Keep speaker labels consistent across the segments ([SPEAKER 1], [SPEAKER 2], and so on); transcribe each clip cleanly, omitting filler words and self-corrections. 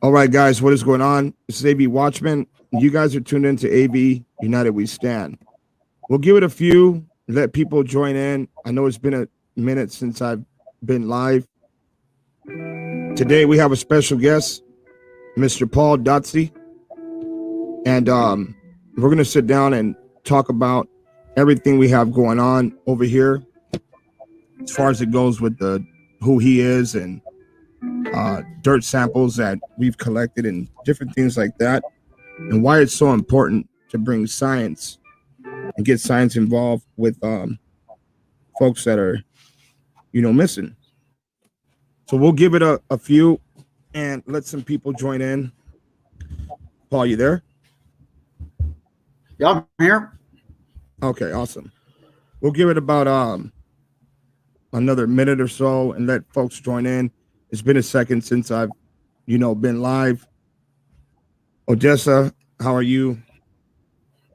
[SPEAKER 1] All right, guys, what is going on? This is AV Watchmen. You guys are tuned into AV United We Stand. We'll give it a few, let people join in. I know it's been a minute since I've been live. Today we have a special guest, Mr. Paul Dotsey. And we're going to sit down and talk about everything we have going on over here as far as it goes with who he is and dirt samples that we've collected and different things like that, and why it's so important to bring science and get science involved with folks that are, missing. So we'll give it a few and let some people join in. Paul, you there?
[SPEAKER 2] Yeah, I'm here.
[SPEAKER 1] Okay, awesome. We'll give it about another minute or so and let folks join in. It's been a second since I've, been live. Odessa, how are you?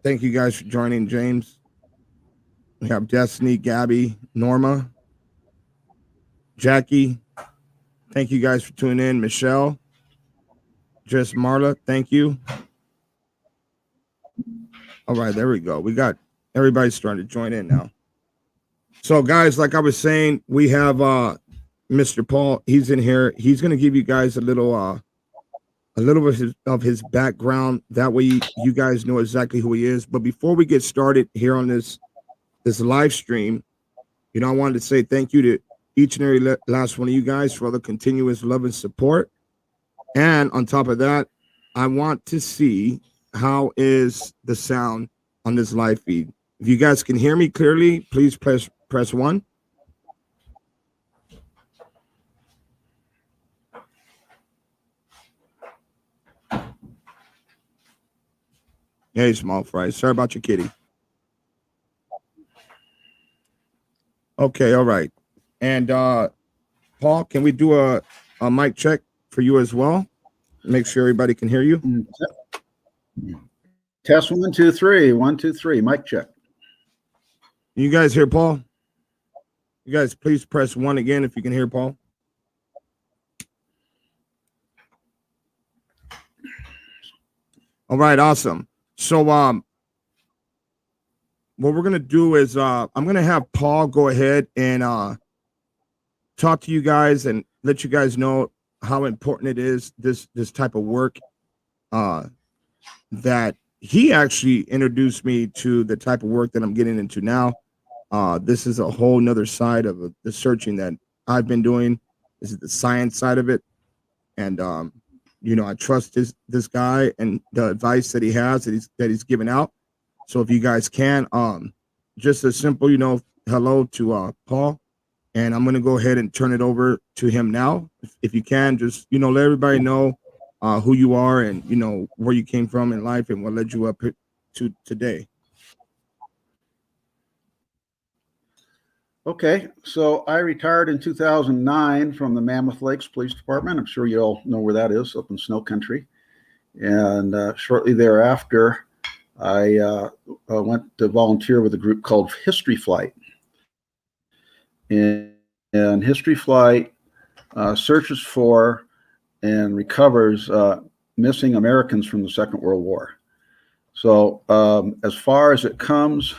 [SPEAKER 1] Thank you guys for joining, James. We have Destiny, Gabby, Norma, Jackie. Thank you guys for tuning in. Michelle, just Marla, thank you. All right, there we go. We got everybody starting to join in now. So, guys, like I was saying, we have Mr. Paul. He's in here. He's going to give you guys a little bit of his background. That way you guys know exactly who he is. But before we get started here on this live stream, I wanted to say thank you to each and every last one of you guys for all the continuous love and support. And on top of that, I want to see how is the sound on this live feed. If you guys can hear me clearly, please press 1. Hey, small fry. Sorry about your kitty. Okay, all right. And Paul, can we do a mic check for you as well? Make sure everybody can hear you.
[SPEAKER 2] Test 1, 2, 3. 1, 2, 3. Mic check.
[SPEAKER 1] You guys hear Paul? You guys please press 1 again if you can hear Paul. All right, awesome. So what we're gonna do is I'm gonna have Paul go ahead and talk to you guys and let you guys know how important it is, this type of work, that he actually introduced me to the type of work that I'm getting into now. This is a whole nother side of the searching that I've been doing. This is the science side of it. And I trust this guy and the advice that he has that he's given out. So if you guys can, just a simple, hello to Paul. And I'm going to go ahead and turn it over to him now. If you can, just, let everybody know who you are and, where you came from in life and what led you up to today.
[SPEAKER 2] Okay, so I retired in 2009 from the Mammoth Lakes Police Department. I'm sure you all know where that is, up in snow country. And shortly thereafter, I went to volunteer with a group called History Flight. And History Flight searches for and recovers missing Americans from the Second World War. So as far as it comes,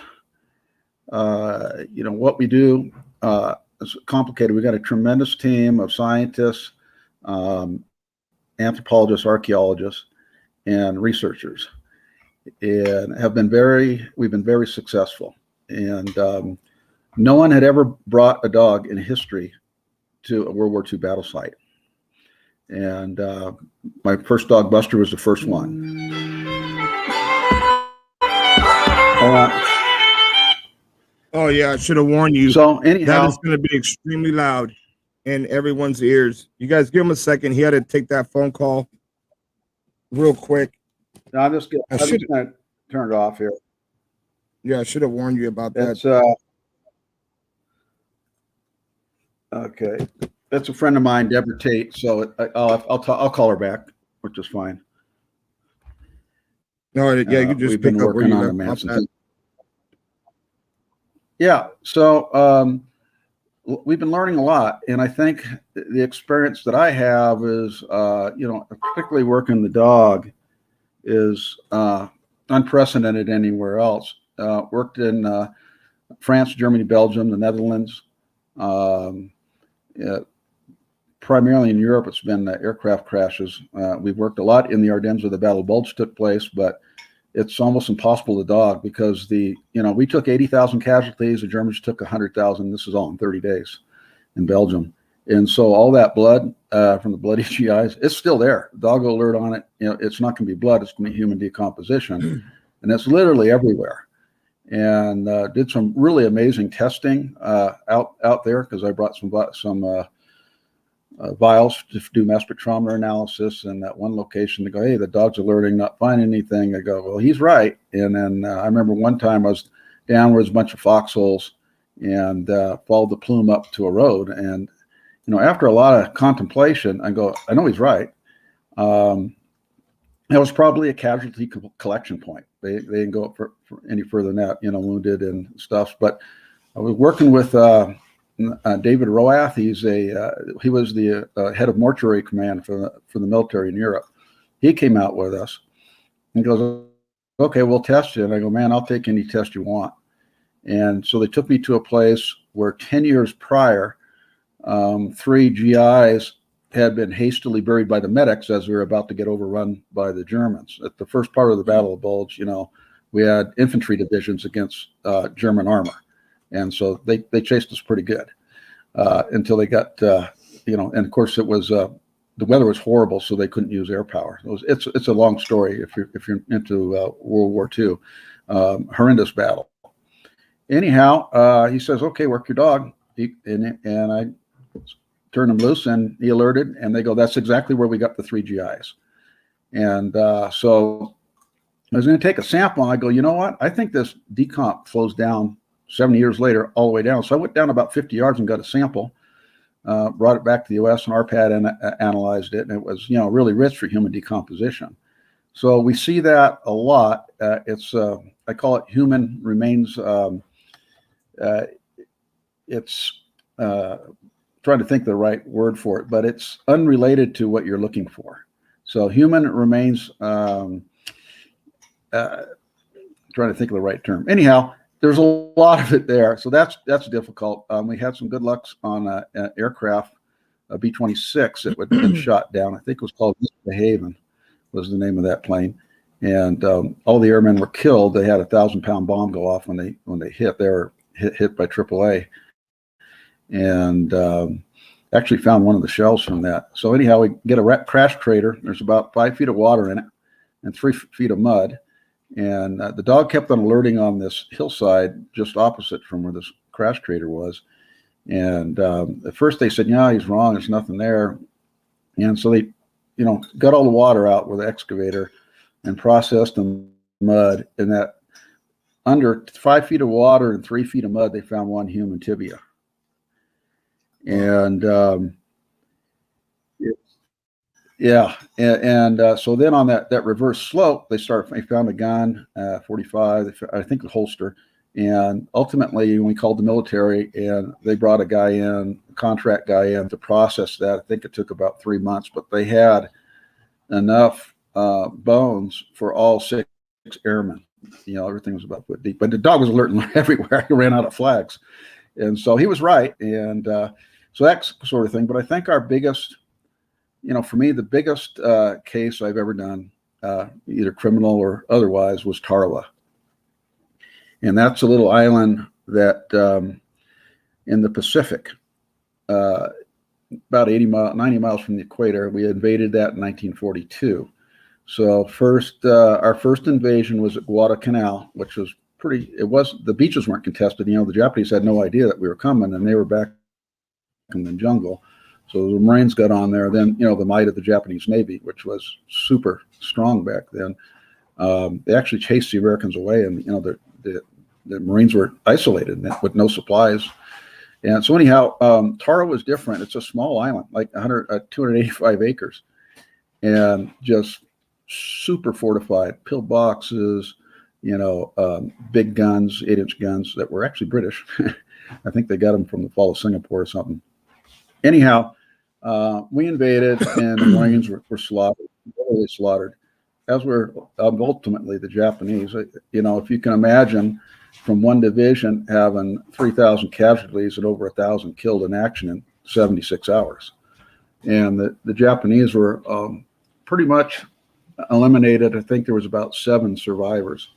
[SPEAKER 2] what we do is complicated. We got a tremendous team of scientists, anthropologists, archaeologists, and researchers, and we've been very successful. And no one had ever brought a dog in history to a World War II battle site. And my first dog, Buster, was the first one.
[SPEAKER 1] Oh, yeah, I should have warned you.
[SPEAKER 2] So anyhow,
[SPEAKER 1] that is going to be extremely loud in everyone's ears. You guys give him a second. He had to take that phone call real quick.
[SPEAKER 2] I'm just going to turn it off here.
[SPEAKER 1] Yeah, I should have warned you about that.
[SPEAKER 2] Okay. That's a friend of mine, Deborah Tate. So I'll call her back, which is fine.
[SPEAKER 1] No, yeah, you just
[SPEAKER 2] we've been
[SPEAKER 1] pick up where
[SPEAKER 2] working
[SPEAKER 1] you
[SPEAKER 2] on
[SPEAKER 1] left
[SPEAKER 2] the
[SPEAKER 1] off.
[SPEAKER 2] Yeah. So we've been learning a lot, and I think the experience that I have is, particularly working the dog, is unprecedented anywhere else. Worked in France, Germany, Belgium, the Netherlands. Primarily in Europe, it's been aircraft crashes. We've worked a lot in the Ardennes where the Battle of Bulge took place, but it's almost impossible to dog because we took 80,000 casualties. The Germans took 100,000. This is all in 30 days in Belgium. And so all that blood from the bloody GIs, it's still there. Dog alert on it. It's not going to be blood. It's going to be human decomposition. And it's literally everywhere. And did some really amazing testing out there because I brought some vials to do mass spectrometer analysis. And that one location, they go, hey, the dog's alerting, not finding anything. I go, well, he's right. And then I remember one time I was down where there's a bunch of foxholes and followed the plume up to a road. And, after a lot of contemplation, I go, I know he's right. That was probably a casualty collection point. They didn't go up for any further than that, wounded and stuff. But I was working with David Roath. He was the head of mortuary command for the military in Europe. He came out with us and goes, okay, we'll test you. And I go, man, I'll take any test you want. And so they took me to a place where 10 years prior, 3 GIs had been hastily buried by the medics as we were about to get overrun by the Germans. At the first part of the Battle of Bulge, we had infantry divisions against German armor. And so they chased us pretty good until they got, and of course it was, the weather was horrible, so they couldn't use air power. It's a long story if you're into World War II, horrendous battle. Anyhow, he says, okay, work your dog. And I turned him loose and he alerted, and they go, that's exactly where we got the 3 GIs. And so I was going to take a sample, and I go, you know what? I think this decomp flows down 70 years later all the way down. So I went down about 50 yards and got a sample, brought it back to the US, and RPAD analyzed it, and it was, really rich for human decomposition. So we see that a lot. It's I call it human remains. It's trying to think the right word for it, but it's unrelated to what you're looking for. So human remains, trying to think of the right term. Anyhow, there's a lot of it there. So that's difficult. We had some good lucks on an aircraft, a B-26 that had been shot down. I think it was called Haven was the name of that plane. And all the airmen were killed. They had a 1,000-pound bomb go off when they hit. They were hit by AAA. And actually found one of the shells from that. So anyhow, we get a crash crater. There's about 5 feet of water in it and 3 feet of mud. And the dog kept on alerting on this hillside just opposite from where this crash crater was. And at first they said, yeah, he's wrong. There's nothing there. And so they, got all the water out with the excavator and processed the mud. And that under 5 feet of water and 3 feet of mud, they found one human tibia. And so then on that reverse slope, they found a gun, 45, I think a holster, and ultimately we called the military and they brought a guy in, a contract guy in to process that. I think it took about 3 months, but they had enough bones for all 6 airmen. Everything was about a foot deep, but the dog was alerting everywhere. He ran out of flags. And so he was right. And so that sort of thing. But I think our biggest, for me, the biggest case I've ever done, either criminal or otherwise, was Tarawa. And that's a little island that in the Pacific, about 90 miles from the equator. We invaded that in 1942. So our first invasion was at Guadalcanal, which was the beaches weren't contested. The Japanese had no idea that we were coming, and they were back in the jungle. So the Marines got on there. Then, the might of the Japanese Navy, which was super strong back then, they actually chased the Americans away, and, the Marines were isolated with no supplies. And so anyhow, Tara was different. It's a small island, like 285 acres, and just super fortified, pillboxes, big guns, 8-inch guns that were actually British. I think they got them from the fall of Singapore or something. Anyhow, we invaded, and the Marines were slaughtered, totally slaughtered, as were ultimately the Japanese. You know, if you can imagine, from one division having 3,000 casualties and over 1,000 killed in action in 76 hours. And the Japanese were pretty much eliminated. I think there was about 7 survivors.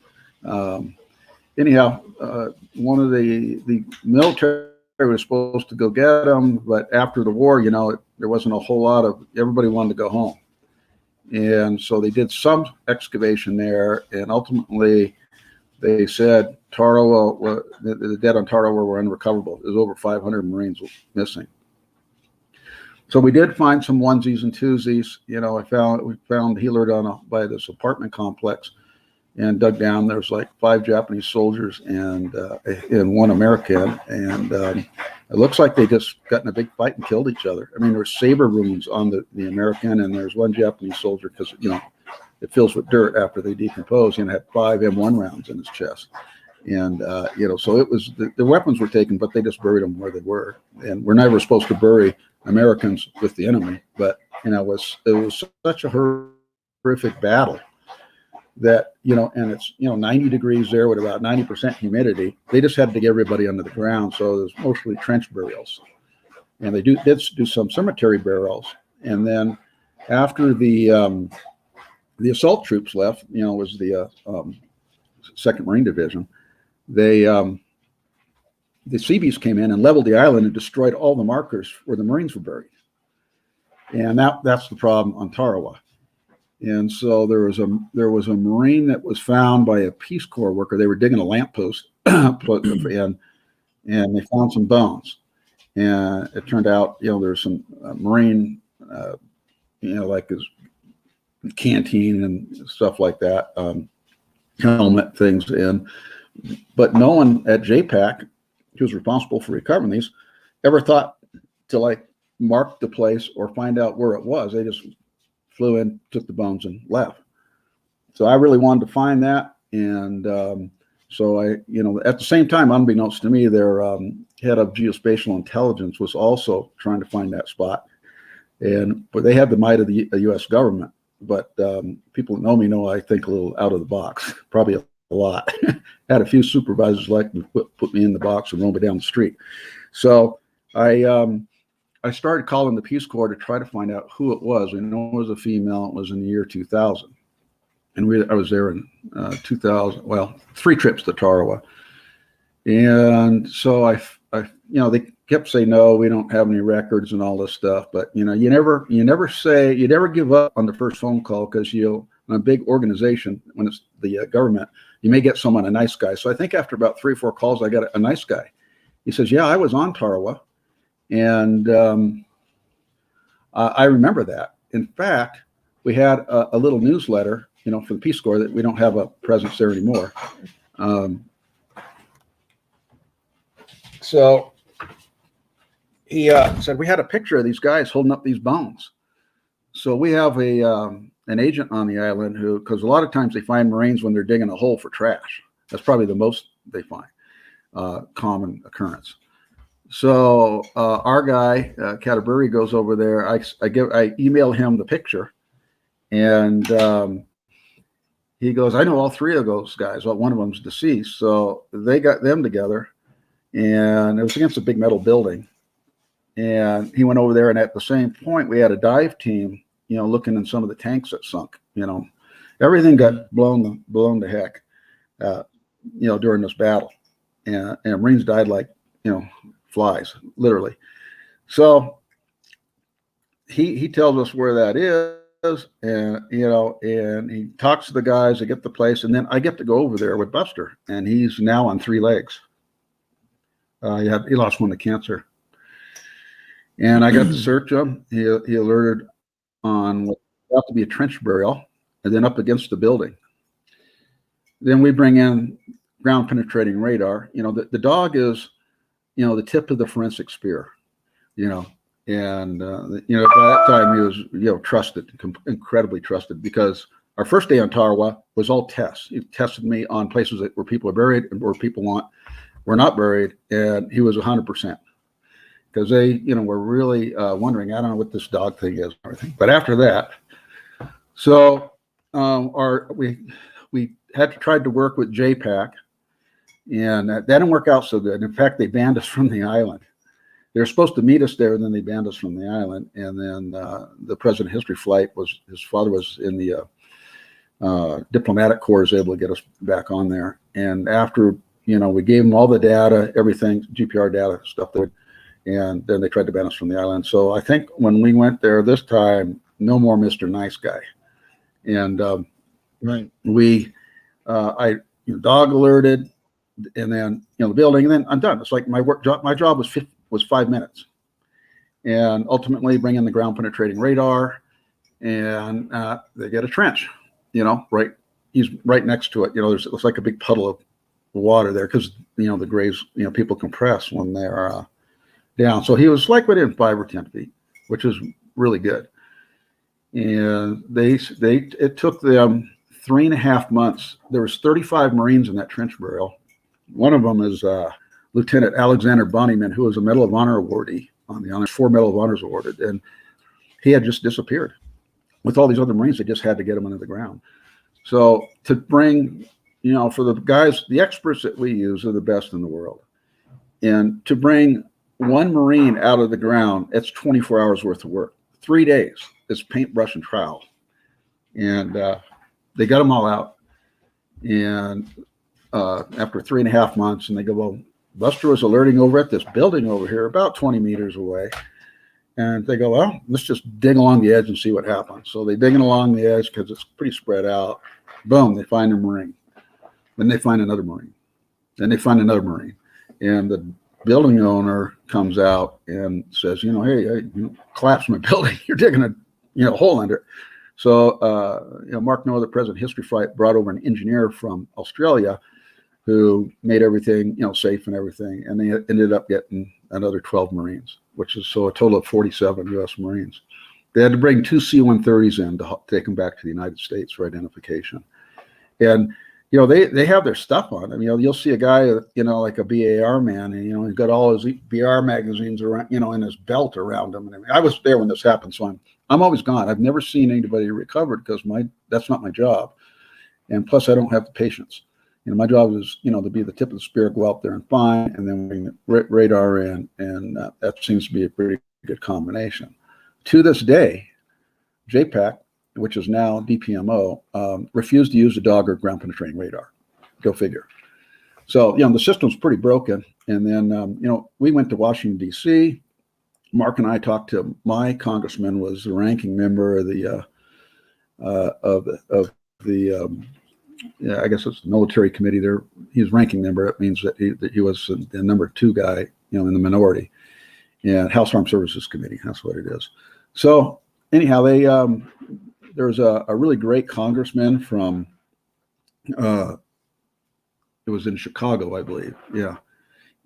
[SPEAKER 2] Anyhow, one of the military was supposed to go get them, but after the war, you know, there wasn't a whole lot of, everybody wanted to go home. And so they did some excavation there, and ultimately they said Tarawa, the dead on Tarawa were unrecoverable. There's over 500 Marines missing. So we did find some onesies and twosies. You know, we found healer by this apartment complex, and dug down. There's like 5 Japanese soldiers and 1 American, and it looks like they just got in a big fight and killed each other. I mean, there's saber wounds on the American, and there's 1 Japanese soldier, because, you know, it fills with dirt after they decompose, and had 5 M1 rounds in his chest. And you know, so it was the weapons were taken, but they just buried them where they were. And we're never supposed to bury Americans with the enemy, but you know, it was such a horrific battle that, you know, and it's, you know, 90 degrees there with about 90% humidity. They just had to get everybody under the ground, so it was mostly trench burials. And they did do some cemetery burials. And then after the assault troops left, you know, was the 2nd Marine Division, the Seabees came in and leveled the island and destroyed all the markers where the Marines were buried. And that's the problem on Tarawa. And so there was a Marine that was found by a Peace Corps worker. They were digging a lamppost, and they found some bones. And it turned out, you know, there's some Marine, you know, like his canteen and stuff like that, helmet things in. But no one at JPAC, who was responsible for recovering these, ever thought to like mark the place or find out where it was. They just flew in, took the bones, and left. So I really wanted to find that. And so I, you know, at the same time, unbeknownst to me, their head of geospatial intelligence was also trying to find that spot. But they had the might of the U.S. government. But people that know me know I think a little out of the box, probably a lot. Had a few supervisors like me put me in the box and roll me down the street. So I started calling the Peace Corps to try to find out who it was. We know it was a female. It was in the year 2000. And I was there in 2000, well, 3 trips to Tarawa. And so I, you know, they kept saying, no, we don't have any records and all this stuff. But, you know, you never give up on the first phone call, because in a big organization, when it's the government, you may get someone, a nice guy. So I think after about 3 or 4 calls, I got a nice guy. He says, yeah, I was on Tarawa. And I remember that. In fact, we had a little newsletter, you know, for the Peace Corps, that we don't have a presence there anymore. So he said we had a picture of these guys holding up these bones. So we have an agent on the island who, because a lot of times they find Marines when they're digging a hole for trash. That's probably the most they find, common occurrence. So our guy, CADAVER, goes over there. I email him the picture, and he goes, I know all 3 of those guys. Well, one of them's deceased. So they got them together, and it was against a big metal building. And he went over there, and at the same point, we had a dive team, you know, looking in some of the tanks that sunk. You know, everything got blown to heck, you know, during this battle, and Marines died like, you know, flies, literally. So he tells us where that is, and you know, and he talks to the guys to get the place, and then I get to go over there with Buster, and he's now on 3 legs. He lost 1 to cancer, and I got to search him. He alerted on what had to be a trench burial, and then up against the building. Then we bring in ground penetrating radar. You know, the dog is, you know, the tip of the forensic spear, you know, and, you know, by that time he was, you know, trusted, incredibly trusted, because our first day on Tarawa was all tests. He tested me on places where people are buried and where people want were not buried, and he was 100%. Because they, were really wondering, I don't know what this dog thing is, and everything. But after that, so we had tried to work with JPAC, and that didn't work out so good. In fact, they banned us from the island. They were supposed to meet us there, and then they banned us from the island. And then the President History flight his father was in the diplomatic corps, was able to get us back on there. And after, we gave them all the data, everything, GPR data, stuff that. And then they tried to ban us from the island. So I think when we went there this time, no more Mr. Nice Guy. And
[SPEAKER 1] right,
[SPEAKER 2] I dog alerted, and then the building, and then I'm done. It's like my job was 5 minutes, and ultimately bring in the ground penetrating radar, and they get a trench. Right, he's right next to it. It looks like a big puddle of water there because the graves. People compress when they're down. So he was like within 5 or 10 feet, which is really good. And it took them 3.5 months. There was 35 Marines in that trench burial. One of them is Lieutenant Alexander Bonnyman, who was a Medal of Honor awardee on the honor, 4 Medal of Honors awarded, and he had just disappeared. With all these other Marines, they just had to get him under the ground. So to bring, for the guys, the experts that we use are the best in the world, and to bring one Marine out of the ground, it's 24 hours worth of work. 3 days. It's paintbrush and trowel. And they got them all out. And after 3.5 months, and they go, well, Buster was alerting over at this building over here, about 20 meters away. And they go, well, let's just dig along the edge and see what happens. So they digging along the edge because it's pretty spread out. Boom, they find a Marine. Then they find another Marine. Then they find another Marine. And the building owner comes out and says, hey, collapse my building. You're digging a hole under it. So Mark Noah, the President History flight, brought over an engineer from Australia who made everything safe and everything, and they ended up getting another 12 Marines, which is so a total of 47 U.S. Marines. They had to bring 2 C-130s in to take them back to the United States for identification, and they have their stuff on them. You'll see a guy, like a BAR man, and he's got all his BR magazines around, in his belt around him. And I was there when this happened, so I'm always gone. I've never seen anybody recovered because that's not my job, and plus I don't have the patience. My job is, to be the tip of the spear, go out there and find, and then bring the radar in, and that seems to be a pretty good combination. To this day, JPAC, which is now DPMO, refused to use the dog or ground penetrating radar. Go figure. So, the system's pretty broken. And then, we went to Washington, D.C. Mark and I talked to my congressman, was the ranking member of I guess it's the military committee there. He's ranking member. It means that he was the number 2 guy, in the minority. And House Armed Services Committee, that's what it is. So anyhow, there's a really great congressman from, it was in Chicago, I believe. Yeah.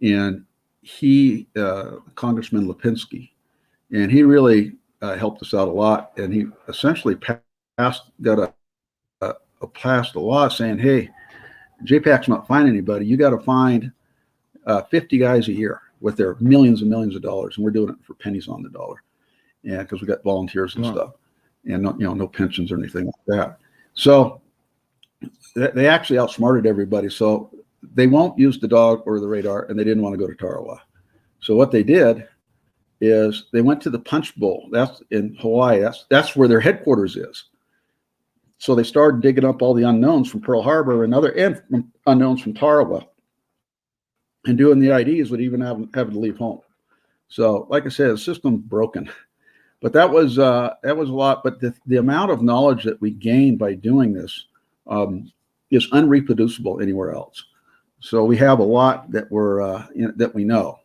[SPEAKER 2] And he, Congressman Lipinski, and he really helped us out a lot. And he essentially passed a law saying, hey, JPAC's not finding anybody. You got to find 50 guys a year with their millions and millions of dollars. And we're doing it for pennies on the dollar. Yeah, because we got volunteers and stuff, and no pensions or anything like that. So they actually outsmarted everybody. So they won't use the dog or the radar, and they didn't want to go to Tarawa. So what they did is they went to the Punch Bowl. That's in Hawaii. That's where their headquarters is. So they started digging up all the unknowns from Pearl Harbor and unknowns from Tarawa, and doing the IDs would even having to leave home. So, like I said, the system's broken. But that was a lot. But the amount of knowledge that we gained by doing this is unreproducible anywhere else. So we have a lot that that we know,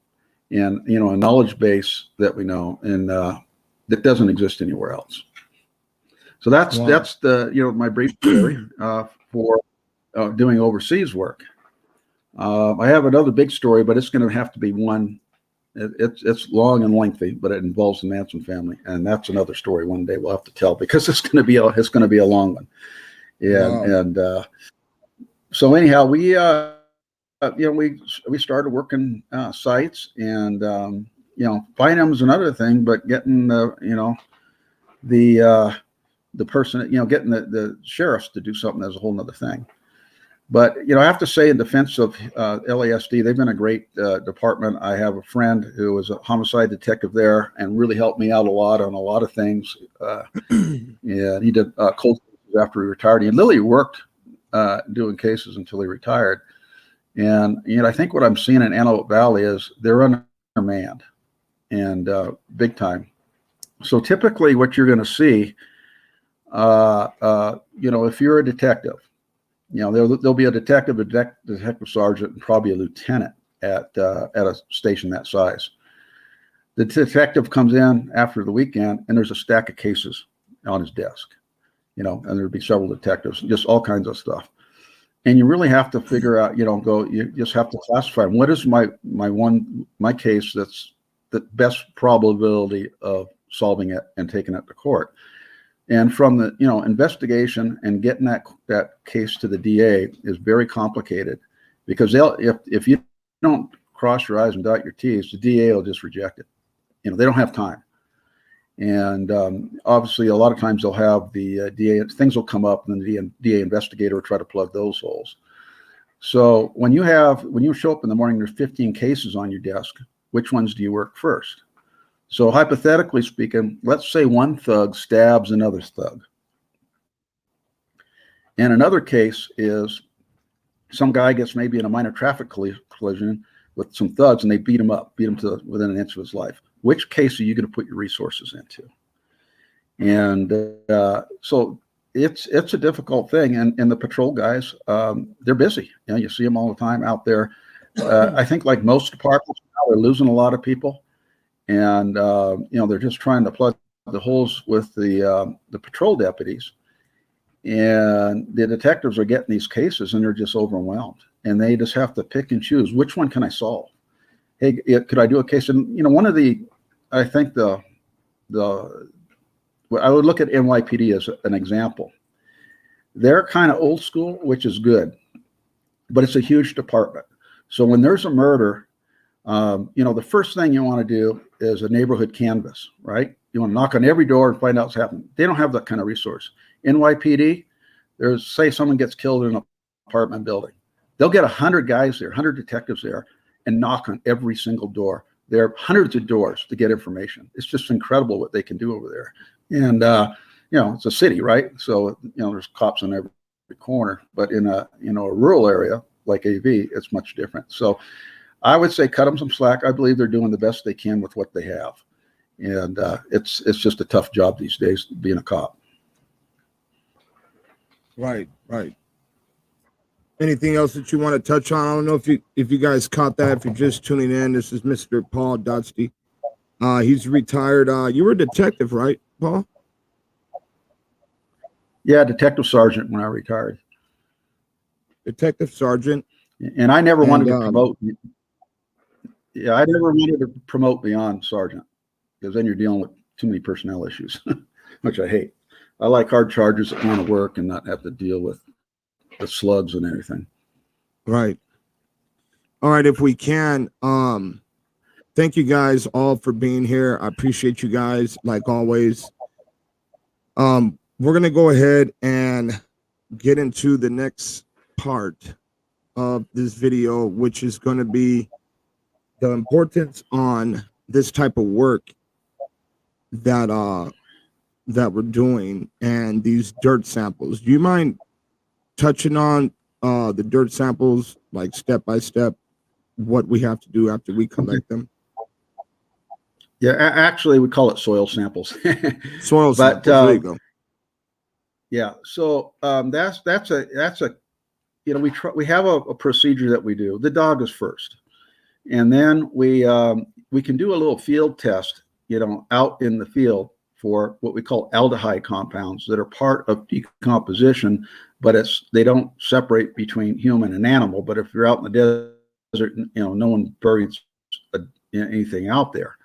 [SPEAKER 2] and a knowledge base that we know, and that doesn't exist anywhere else. So that's the my brief story for doing overseas work. I have another big story, but it's going to have to be one. It's long and lengthy, but it involves the Manson family, and that's another story one day we'll have to tell, because it's going to be a long one. Yeah, wow. And so anyhow, we we started working sites, and finding them is another thing, but getting the person, getting the sheriffs to do something is a whole nother thing. But I have to say, in defense of LASD, they've been a great department. I have a friend who was a homicide detective there and really helped me out a lot on a lot of things. Yeah, he did cold cases after he retired. He literally worked doing cases until he retired. And I think what I'm seeing in Antelope Valley is they're undermanned, and big time. So typically, what you're going to see, if you're a detective, there'll be a detective, detective sergeant, and probably a lieutenant at a station that size. The detective comes in after the weekend, and there's a stack of cases on his desk, and there'd be several detectives, just all kinds of stuff. And you really have to figure out, you just have to classify them. What is my case that's the best probability of solving it and taking it to court? And from the investigation and getting that case to the DA is very complicated, because if you don't cross your I's and dot your T's, the DA will just reject it. They don't have time. And obviously, a lot of times they'll have the DA, things will come up, and then the DA investigator will try to plug those holes. So when you show up in the morning, there's 15 cases on your desk. Which ones do you work first? So hypothetically speaking, let's say one thug stabs another thug. And another case is some guy gets maybe in a minor traffic collision with some thugs, and they beat him to within an inch of his life. Which case are you going to put your resources into? And so it's a difficult thing. And the patrol guys, they're busy. You see them all the time out there. I think, like most departments now, they're losing a lot of people. And they're just trying to plug the holes with the patrol deputies, and the detectives are getting these cases, and they're just overwhelmed, and they just have to pick and choose, which one can I solve? Hey, could I do a case? And one of I think I would look at NYPD as an example. They're kind of old school, which is good, but it's a huge department. So when there's a murder, the first thing you want to do is a neighborhood canvass, right? You want to knock on every door and find out what's happening. They don't have that kind of resource. NYPD, say someone gets killed in an apartment building. They'll get 100 guys there, 100 detectives there, and knock on every single door. There are hundreds of doors to get information. It's just incredible what they can do over there. And, it's a city, right? So, there's cops on every corner. But in a rural area like AV, it's much different. So I would say cut them some slack. I believe they're doing the best they can with what they have. And it's just a tough job these days, being a cop.
[SPEAKER 1] Right. Anything else that you want to touch on? I don't know if you guys caught that. If you're just tuning in, this is Mr. Paul Dotsky. He's retired. You were a detective, right, Paul?
[SPEAKER 2] Yeah, detective sergeant when I retired.
[SPEAKER 1] Detective sergeant.
[SPEAKER 2] And I never wanted to promote. Yeah, I never wanted to promote beyond sergeant, because then you're dealing with too many personnel issues, which I hate. I like hard charges that want to work and not have to deal with the slugs and everything. Right.
[SPEAKER 1] All right. If we can, thank you guys all for being here. I appreciate you guys, like always. We're going to go ahead and get into the next part of this video, which is going to be the importance on this type of work that we're doing, and these dirt samples. Do you mind touching on the dirt samples, like step by step, what we have to do after we collect them?
[SPEAKER 2] Yeah, actually, we call it soil samples.
[SPEAKER 1] Soil samples. There you go.
[SPEAKER 2] Yeah, so that's a we have a procedure that we do. The dog is first, and then we can do a little field test, out in the field for what we call aldehyde compounds that are part of decomposition, but they don't separate between human and animal. But if you're out in the desert, no one buries anything out there.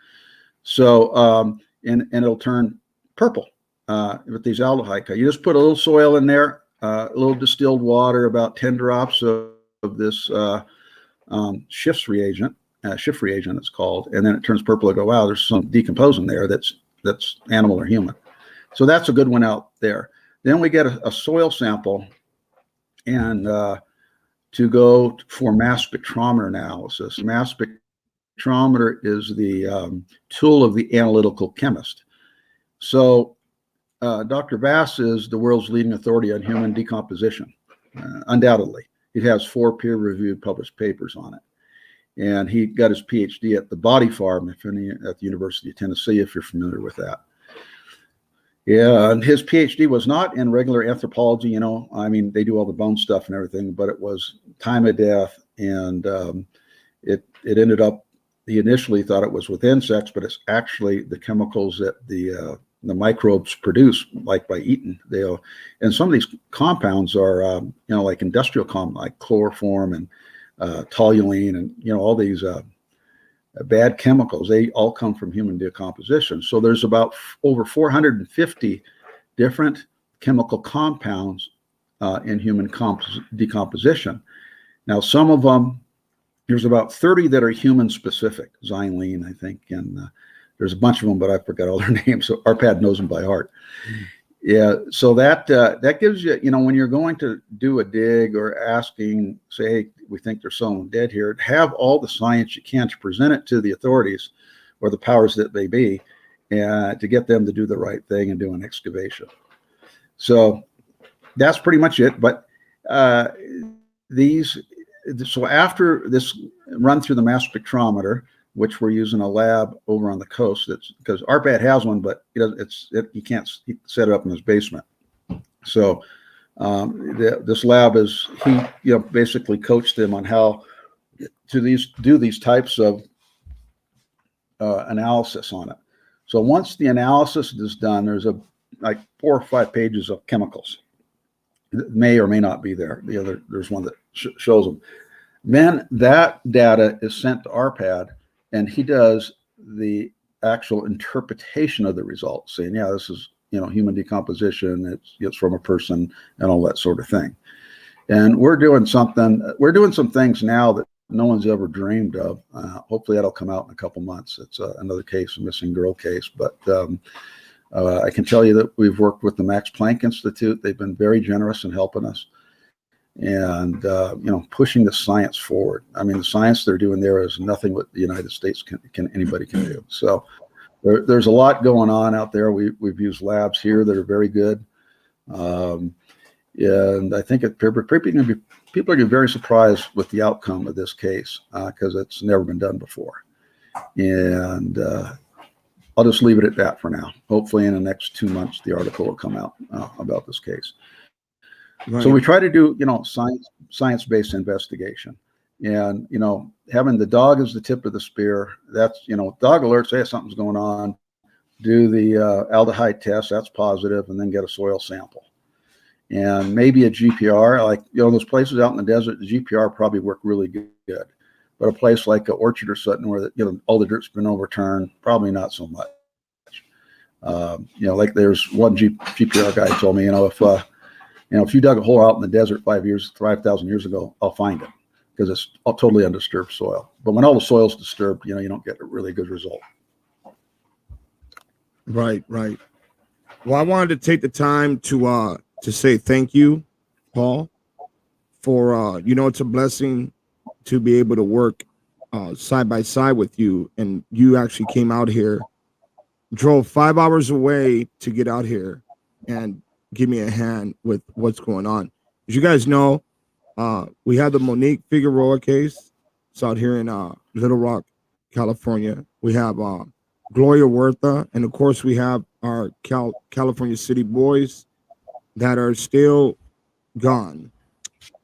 [SPEAKER 2] So and it'll turn purple with these aldehyde. You just put a little soil in there, a little distilled water, about 10 drops of this shift reagent it's called, and then it turns purple. I go, wow, there's some decomposing there that's animal or human. So that's a good one out there. Then we get a soil sample, and to go for mass spectrometer analysis. Mass spectrometer is the tool of the analytical chemist. So Dr. Bass is the world's leading authority on human decomposition, undoubtedly. He has 4 peer-reviewed published papers on it. And he got his PhD at the Body Farm at the University of Tennessee, if you're familiar with that. Yeah, and his PhD was not in regular anthropology, I mean, they do all the bone stuff and everything, but it was time of death. And it ended up, he initially thought it was with insects, but it's actually the chemicals that the microbes produce, like by eating. And some of these compounds are, like industrial compounds, like chloroform and toluene, and all these bad chemicals. They all come from human decomposition. So there's about over 450 different chemical compounds in human decomposition. Now, some of them, there's about 30 that are human specific, xylene, I think, and there's a bunch of them, but I forgot all their names. So ARPAD knows them by heart. Yeah, so that gives you, when you're going to do a dig or asking, say, hey, we think there's someone dead here, have all the science you can to present it to the authorities or the powers that they be, and to get them to do the right thing and do an excavation. So that's pretty much it. But so after this run through the mass spectrometer, which we're using a lab over on the coast, that's because ARPAD has one, but he can't set it up in his basement. So this lab he basically coached them on how to do these types of analysis on it. So once the analysis is done, there's like 4 or 5 pages of chemicals that may or may not be there. There's one that shows them. Then that data is sent to ARPAD, and he does the actual interpretation of the results, saying, yeah, this is, human decomposition, it's from a person, and all that sort of thing. And we're doing some things now that no one's ever dreamed of. Hopefully that'll come out in a couple months. It's another case, a missing girl case. But I can tell you that we've worked with the Max Planck Institute. They've been very generous in helping us. And pushing the science forward. I mean, the science they're doing there is nothing what the United States anybody can do. So there's a lot going on out there. We've used labs here that are very good, and I think people are going to be very surprised with the outcome of this case because it's never been done before. And I'll just leave it at that for now. Hopefully, in the next 2 months, the article will come out about this case. Right. So we try to do, science-based investigation, and, having the dog as the tip of the spear. That's, dog alerts, hey, something's going on. Do the aldehyde test, that's positive, and then get a soil sample. And maybe a GPR, like, those places out in the desert, the GPR probably work really good. But a place like an Orchard or something where, all the dirt's been overturned, probably not so much. Like there's one GPR guy told me, if you dug a hole out in the desert 5,000 years ago, I'll find it because it's totally undisturbed soil. But when all the soil's disturbed, you don't get a really good result.
[SPEAKER 1] Right. Well, I wanted to take the time to say thank you, Paul, for it's a blessing to be able to work side by side with you, and you actually came out here, drove 5 hours away to get out here and give me a hand with what's going on. As you guys know, we had the Monique Figueroa case. It's out here in Little Rock, California. We have Gloria Huerta, and of course we have our California City boys that are still gone.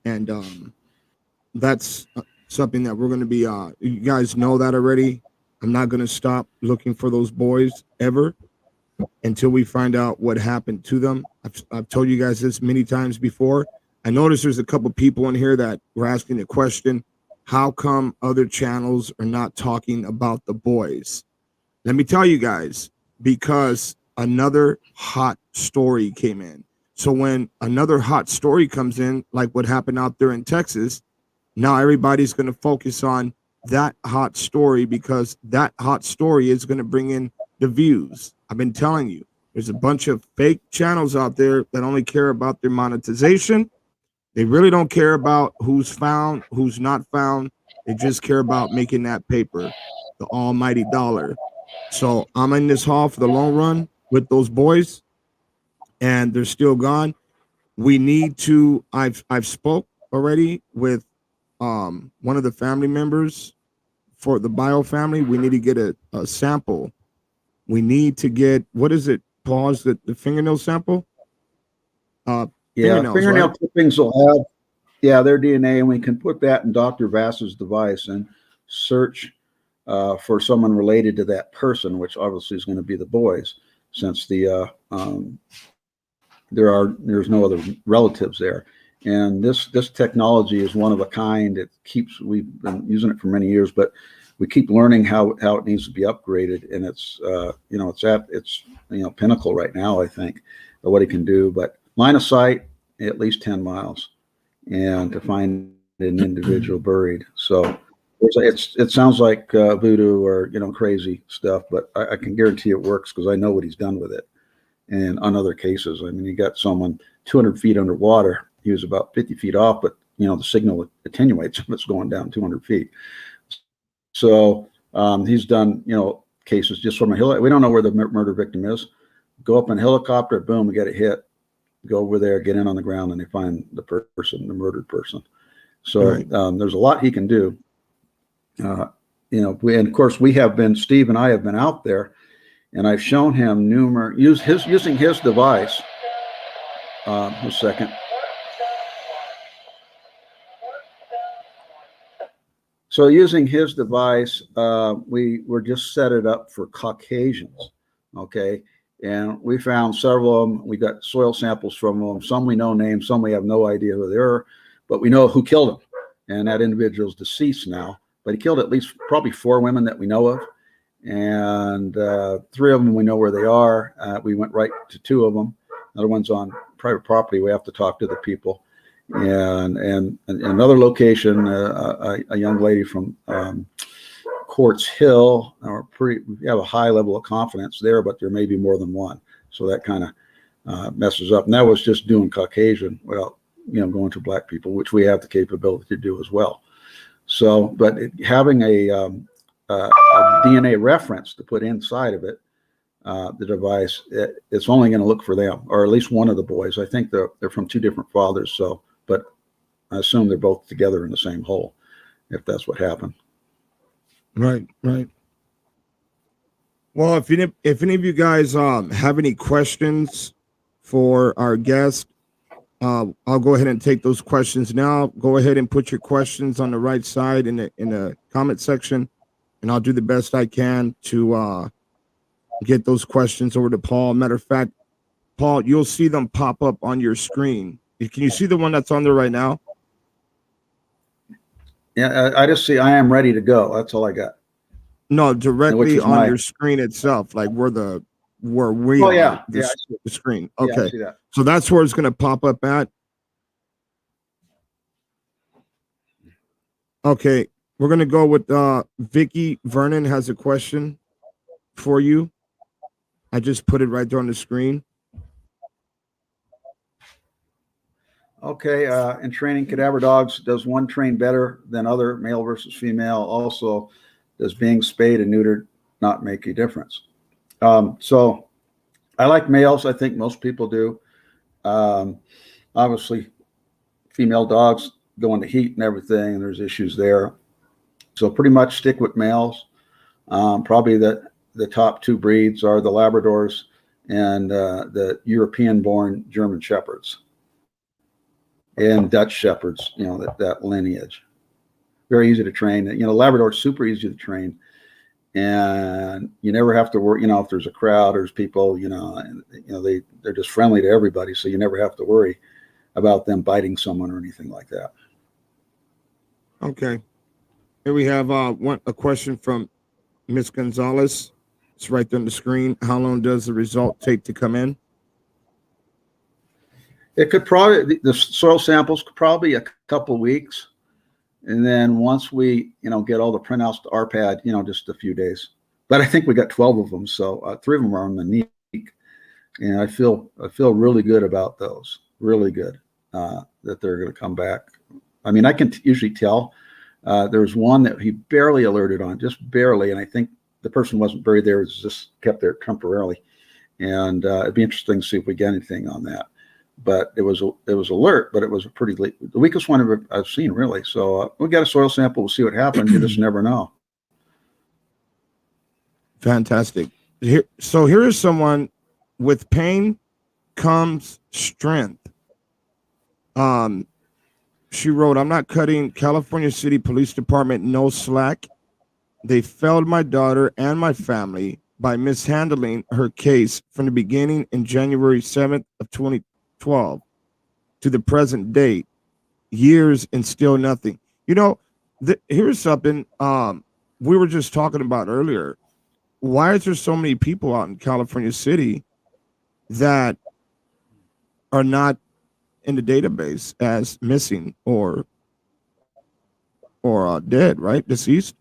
[SPEAKER 1] And that's something that we're going to be, you guys know that already. I'm not going to stop looking for those boys ever until we find out what happened to them. I've told you guys this many times before. I noticed there's a couple people in here that were asking the question, how come other channels are not talking about the boys? Let me tell you guys, because another hot story came in. So when another hot story comes in, like what happened out there in Texas, Now everybody's going to focus on that hot story because that hot story is going to bring in the views. I've been telling you, there's a bunch of fake channels out there that only care about their monetization. They really don't care about who's found, who's not found. They just care about making that paper, the almighty dollar. So I'm in this hall for the long run with those boys, and they're still gone. We need to. I've spoke already with one of the family members for the bio family. We need to get a sample. We need to get, what is it? Pause the fingernail sample.
[SPEAKER 2] Fingernail
[SPEAKER 1] right?
[SPEAKER 2] clippings will have their DNA, and we can put that in Dr. Vass's device and search for someone related to that person, which obviously is going to be the boys, since there's no other relatives there. And this technology is one of a kind. We've been using it for many years, but we keep learning how it needs to be upgraded, and it's pinnacle right now, I think, of what it can do. But line of sight, at least 10 miles, and to find an individual buried. So it sounds like voodoo or crazy stuff, but I can guarantee it works because I know what he's done with it. And on other cases, I mean, you got someone 200 feet underwater. He was about 50 feet off, but the signal attenuates if it's going down 200 feet. So he's done cases just from a hill. We don't know where the murder victim is. Go up in a helicopter, boom, we get it hit. Go over there, get in on the ground, and they find the person, the murdered person. So
[SPEAKER 1] Right.
[SPEAKER 2] There's a lot he can do. And of course, Steve and I have been out there, and I've shown him using his device. A second. So using his device, we were just set it up for Caucasians, okay? And we found several of them. We got soil samples from them. Some we know names, some we have no idea who they are, but we know who killed them. And that individual's deceased now, but he killed at least probably 4 women that we know of. And 3 of them we know where they are. We went right to 2 of them. Another one's on private property. We have to talk to the people. And another location, a young lady from Quartz Hill. We have a high level of confidence there, but there may be more than one. So that kind of messes up. And that was just doing Caucasian without going to black people, which we have the capability to do as well. So, but having a DNA reference to put inside of it, the device, it's only going to look for them, or at least one of the boys. I think they're from 2 different fathers. So, but I assume they're both together in the same hole, if that's what happened.
[SPEAKER 1] Right. Well, if any of you guys have any questions for our guest, I'll go ahead and take those questions now. Go ahead and put your questions on the right side in the comment section, and I'll do the best I can to get those questions over to Paul. Matter of fact, Paul, you'll see them pop up on your screen. Can you see the one that's on there right now?
[SPEAKER 2] Yeah, I just see I am ready to go. That's all I got.
[SPEAKER 1] No, directly on your screen itself, like where we are, the screen. Okay,
[SPEAKER 2] yeah, I see that.
[SPEAKER 1] So that's where it's going to pop up at. Okay, we're going to go with Vicky Vernon has a question for you. I just put it right there on the screen.
[SPEAKER 2] Okay, in training cadaver dogs, does one train better than other, male versus female? Also, does being spayed and neutered not make a difference? So I like males. I think most people do. Obviously, female dogs go into heat and everything, and there's issues there. So pretty much stick with males. Probably the top 2 breeds are the Labradors and the European-born German Shepherds and Dutch Shepherds, that lineage. Very easy to train. Labrador's super easy to train. And you never have to worry, if there's a crowd, there's people, they're just friendly to everybody. So you never have to worry about them biting someone or anything like that.
[SPEAKER 1] Okay. Here we have a question from Miss Gonzalez. It's right there on the screen. How long does the result take to come in?
[SPEAKER 2] It could probably, the soil samples could probably a couple weeks. And then once we, get all the printouts to RPAD, just a few days. But I think we got 12 of them, so 3 of them are on the NEEC, and I feel really good about those. Really good that they're going to come back. I mean, I can usually tell. There's one that he barely alerted on, just barely, and I think the person wasn't buried there; it was just kept there temporarily. And it'd be interesting to see if we get anything on that. But it was alert, but it was the weakest one I've seen, really. So we got a soil sample. We'll see what happens. You just never know.
[SPEAKER 1] Fantastic. Here is someone with pain comes strength. She wrote, "I'm not cutting California City Police Department no slack. They failed my daughter and my family by mishandling her case from the beginning in January 7th of 2012 to the present date, years and still nothing." Here's something we were just talking about earlier. Why is there so many people out in California City that are not in the database as missing or dead, right? Deceased?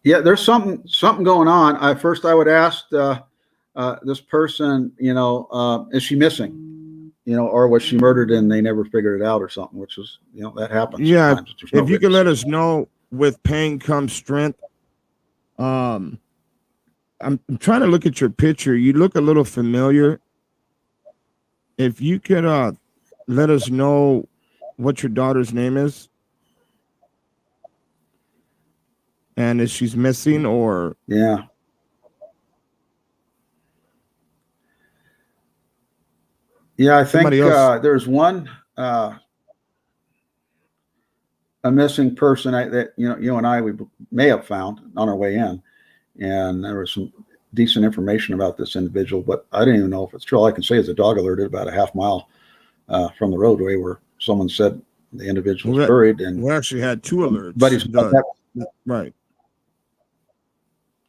[SPEAKER 2] Yeah, there's something going on. First I would ask this person, is she missing? Or was she murdered and they never figured it out or something, which is, that happens.
[SPEAKER 1] Yeah.
[SPEAKER 2] Sometimes.
[SPEAKER 1] If you can let us know, with pain comes strength. I'm trying to look at your picture. You look a little familiar. If you could let us know what your daughter's name is and if she's missing or...
[SPEAKER 2] Yeah. Yeah, I think there's one a missing person that you and I we may have found on our way in, and there was some decent information about this individual, but I didn't even know if it's true. All I can say is a dog alerted about a half mile from the roadway where someone said the individual was buried. And
[SPEAKER 1] we actually had 2 alerts,
[SPEAKER 2] but he's
[SPEAKER 1] right.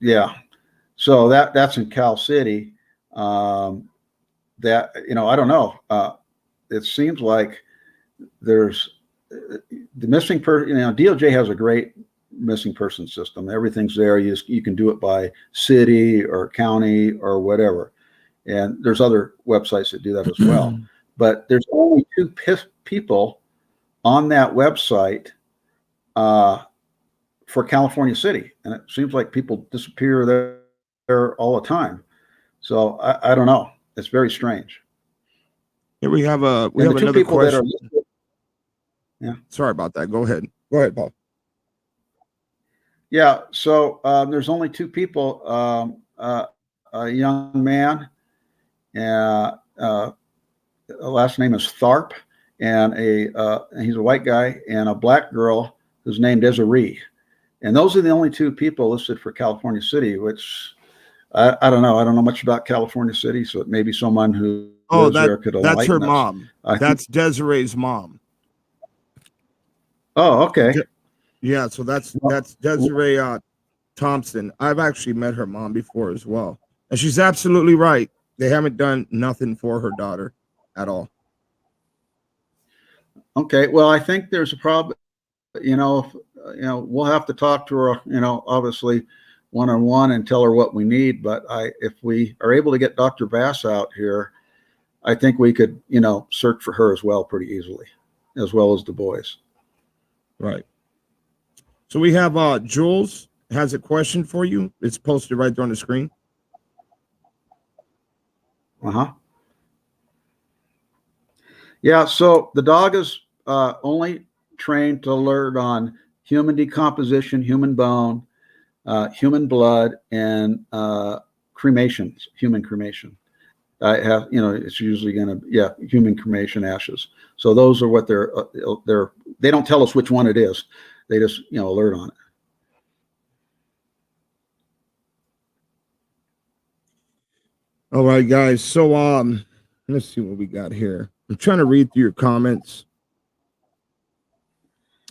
[SPEAKER 2] Yeah, so that's in Cal City. That I don't know. It seems like there's the missing person. DOJ has a great missing person system. Everything's there. You can do it by city or county or whatever, and there's other websites that do that as well. But there's only 2 people on that website for California City, and it seems like people disappear there all the time. So I don't know. It's very strange.
[SPEAKER 1] Here we have another question.
[SPEAKER 2] Yeah.
[SPEAKER 1] Sorry about that. Go ahead, Paul.
[SPEAKER 2] Yeah. So there's only 2 people. A young man, last name is Tharp, and he's a white guy, and a black girl who's named Desiree. And those are the only 2 people listed for California City, which I don't know. I don't know much about California City, so it may be someone who lives there could enlighten us.
[SPEAKER 1] That's her mom. That's Desiree's mom.
[SPEAKER 2] Oh, okay.
[SPEAKER 1] Yeah, so that's Desiree Thompson. I've actually met her mom before as well. And she's absolutely right. They haven't done nothing for her daughter at all.
[SPEAKER 2] Okay, well, I think there's a problem. We'll have to talk to her, obviously one-on-one and tell her what we need. But if we are able to get Dr. Bass out here, I think we could, search for her as well pretty easily, as well as the boys.
[SPEAKER 1] Right. So we have Jules has a question for you. It's posted right there on the screen.
[SPEAKER 2] Yeah, so the dog is only trained to alert on human decomposition, human bone, human blood, and cremations, human cremation. I have, it's usually going to, human cremation ashes. So those are what they don't tell us which one it is. They just, alert on it.
[SPEAKER 1] All right, guys. So, let's see what we got here. I'm trying to read through your comments.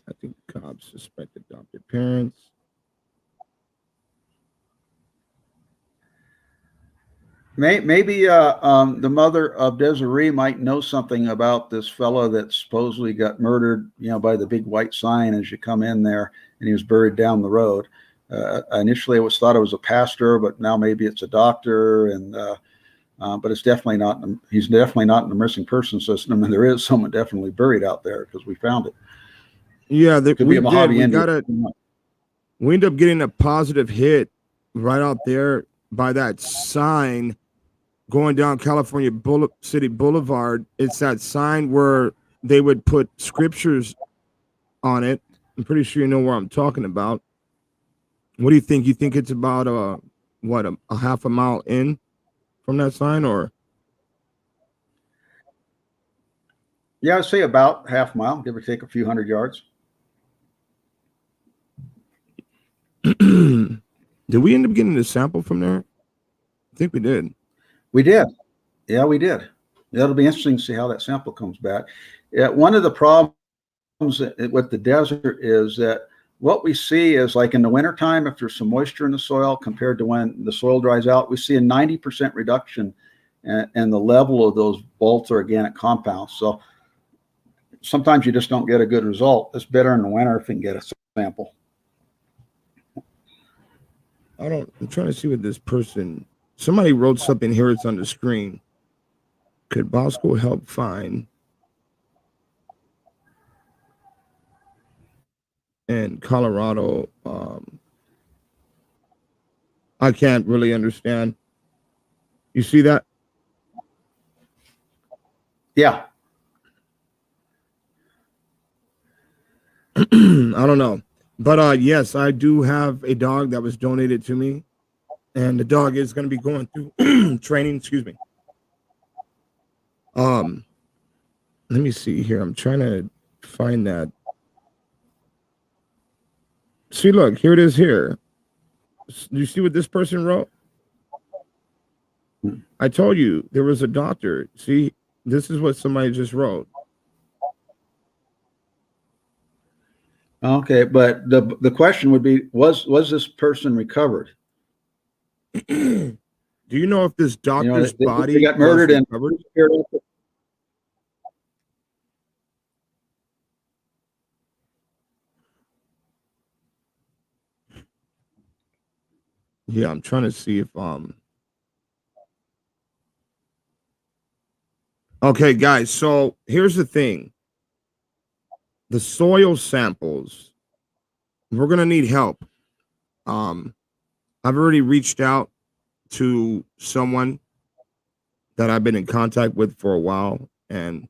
[SPEAKER 1] I think Cobb suspected adopted parents.
[SPEAKER 2] Maybe the mother of Desiree might know something about this fellow that supposedly got murdered, by the big white sign as you come in there, and he was buried down the road. Initially, it was thought it was a pastor, but now maybe it's a doctor, and but it's definitely not. He's definitely not in the missing person system, and there is someone definitely buried out there because we found it.
[SPEAKER 1] Yeah,
[SPEAKER 2] Could be a Mojave Indian.
[SPEAKER 1] We end up getting a positive hit right out there by that sign going down California City Boulevard. It's that sign where they would put scriptures on it. I'm pretty sure you know where I'm talking about. What do you think? You think it's about a half a mile in from that sign, or?
[SPEAKER 2] Yeah, I'd say about half a mile, give or take a few hundred yards.
[SPEAKER 1] Did we end up getting a sample from there? I think we did.
[SPEAKER 2] We did. Yeah, we did. That'll be interesting to see how that sample comes back. One of the problems with the desert is that what we see is, like in the wintertime, if there's some moisture in the soil compared to when the soil dries out, we see a 90% reduction in the level of those volatile organic compounds. So sometimes you just don't get a good result. It's better in the winter if you can get a sample.
[SPEAKER 1] I'm trying to see what this person, somebody wrote something here. It's on the screen. Could Bosco help find? And Colorado, I can't really understand. You see that?
[SPEAKER 2] Yeah.
[SPEAKER 1] I don't know. But yes, I do have a dog that was donated to me, and the dog is going to be going through training. Excuse me. Let me see here. I'm trying to find that. See, look, here it is here. Do you see what this person wrote? I told you there was a doctor. See, this is what somebody just wrote.
[SPEAKER 2] Okay, but the question would be, was this person recovered?
[SPEAKER 1] Do you know if this doctor's body
[SPEAKER 2] they got murdered and
[SPEAKER 1] recovered? Yeah, I'm trying to see if okay, guys, so here's the thing. The soil samples, we're gonna need help. I've already reached out to someone that I've been in contact with for a while, and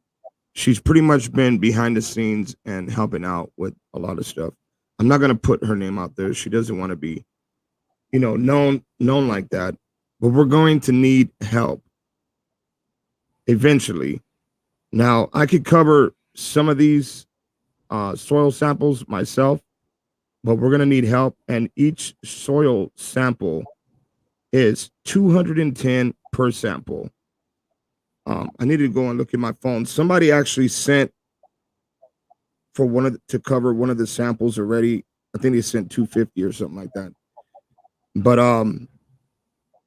[SPEAKER 1] she's pretty much been behind the scenes and helping out with a lot of stuff. I'm not gonna put her name out there. She doesn't want to be, known like that. But we're going to need help eventually. Now, I could cover some of these soil samples myself, but we're going to need help. And each soil sample is $210 per sample. I need to go and look at my phone. Somebody actually sent for to cover one of the samples already. I think they sent $250 or something like that. But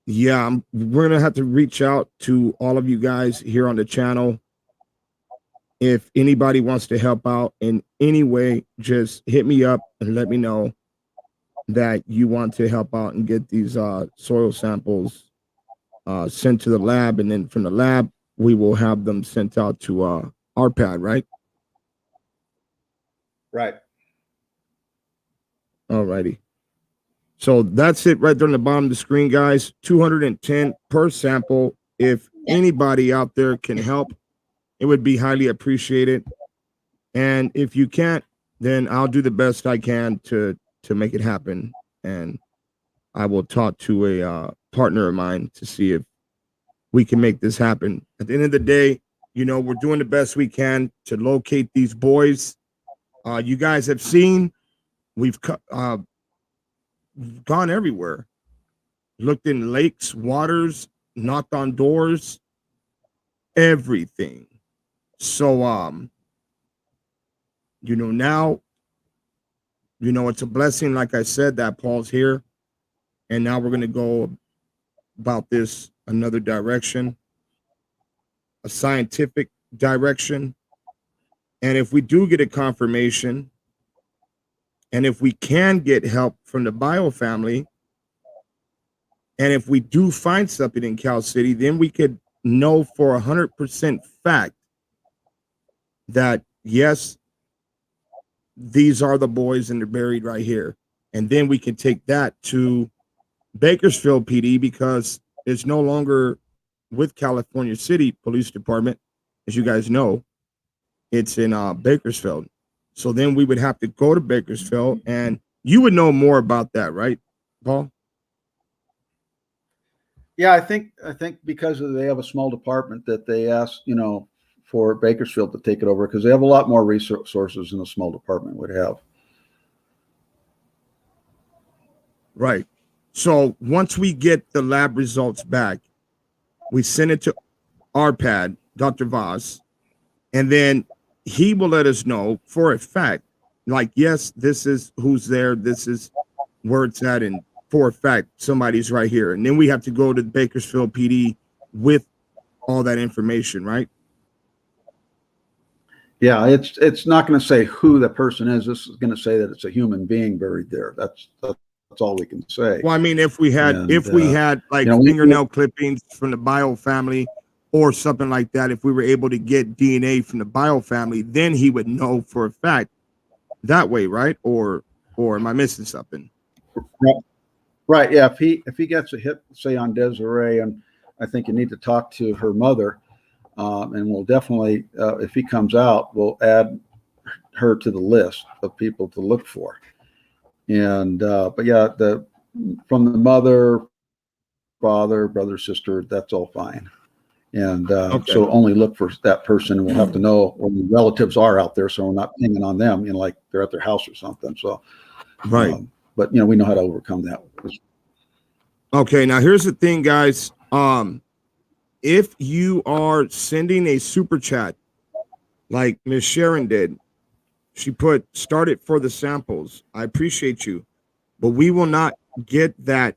[SPEAKER 1] yeah, we're gonna have to reach out to all of you guys here on the channel. If anybody wants to help out in any way, just hit me up and let me know that you want to help out and get these soil samples sent to the lab, and then from the lab we will have them sent out to our pad, right?
[SPEAKER 2] Right.
[SPEAKER 1] All righty. So that's it right there on the bottom of the screen, guys. 210 per sample. If anybody out there can help, it would be highly appreciated. And if you can't, then I'll do the best I can to make it happen. And I will talk to a partner of mine to see if we can make this happen. At the end of the day, we're doing the best we can to locate these boys. You guys have seen, we've gone everywhere, looked in lakes, waters, knocked on doors, everything. So now it's a blessing, like I said, that Paul's here, and now we're going to go about this another direction, a scientific direction. And if we do get a confirmation, and if we can get help from the bio family, and if we do find something in Cal City, then we could know for 100% fact that, yes, these are the boys and they're buried right here. And then we can take that to Bakersfield PD because it's no longer with California City Police Department. As you guys know, it's in Bakersfield. So then we would have to go to Bakersfield, and you would know more about that, right, Paul?
[SPEAKER 2] Yeah, I think because they have a small department that they asked, for Bakersfield to take it over because they have a lot more resources than a small department would have.
[SPEAKER 1] Right. So once we get the lab results back, we send it to RPAD, Dr. Voss, and then he will let us know for a fact, like, yes, this is who's there, this is where it's at, and for a fact, somebody's right here. And then we have to go to Bakersfield PD with all that information, right?
[SPEAKER 2] Yeah, it's not going to say who the person is. This is going to say that it's a human being buried there. That's all we can say.
[SPEAKER 1] Well, I mean, if we had like fingernail clippings from the bio family or something like that, if we were able to get DNA from the bio family, then he would know for a fact that way, right? Or am I missing something?
[SPEAKER 2] Right. Yeah. If he gets a hit, say on Desiree, and I think you need to talk to her mother, and we'll definitely, if he comes out, we'll add her to the list of people to look for. And but yeah, from the mother, father, brother, sister, that's all fine. And
[SPEAKER 1] Okay.
[SPEAKER 2] So only look for that person, and we'll have to know where the relatives are out there, so we're not pinging on them, like they're at their house or something. So
[SPEAKER 1] right.
[SPEAKER 2] But we know how to overcome that.
[SPEAKER 1] Okay, now here's the thing, guys. If you are sending a super chat like Miss Sharon did, she put started for the samples. I appreciate you, but we will not get that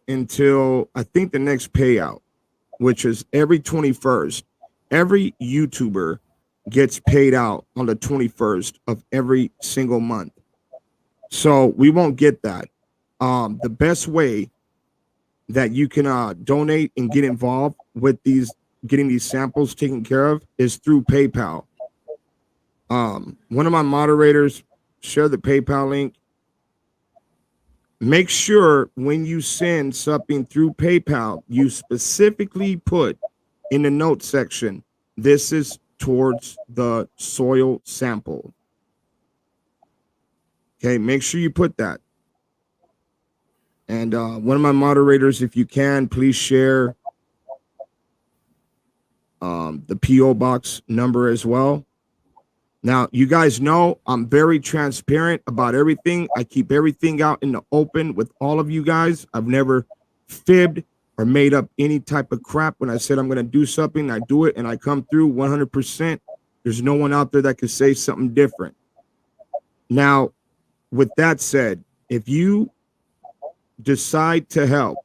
[SPEAKER 1] until I think the next payout, which is every 21st. Every YouTuber gets paid out on the 21st of every single month. So we won't get that. The best way that you can donate and get involved with getting these samples taken care of is through PayPal. One of my moderators shared the PayPal link. Make sure when you send something through PayPal, you specifically put in the note section, this is towards the soil sample. Okay, make sure you put that. And one of my moderators, if you can, please share the P.O. box number as well. Now, you guys know I'm very transparent about everything. I keep everything out in the open with all of you guys. I've never fibbed or made up any type of crap. When I said I'm going to do something, I do it, and I come through 100%. There's no one out there that could say something different. Now, with that said, if you decide to help,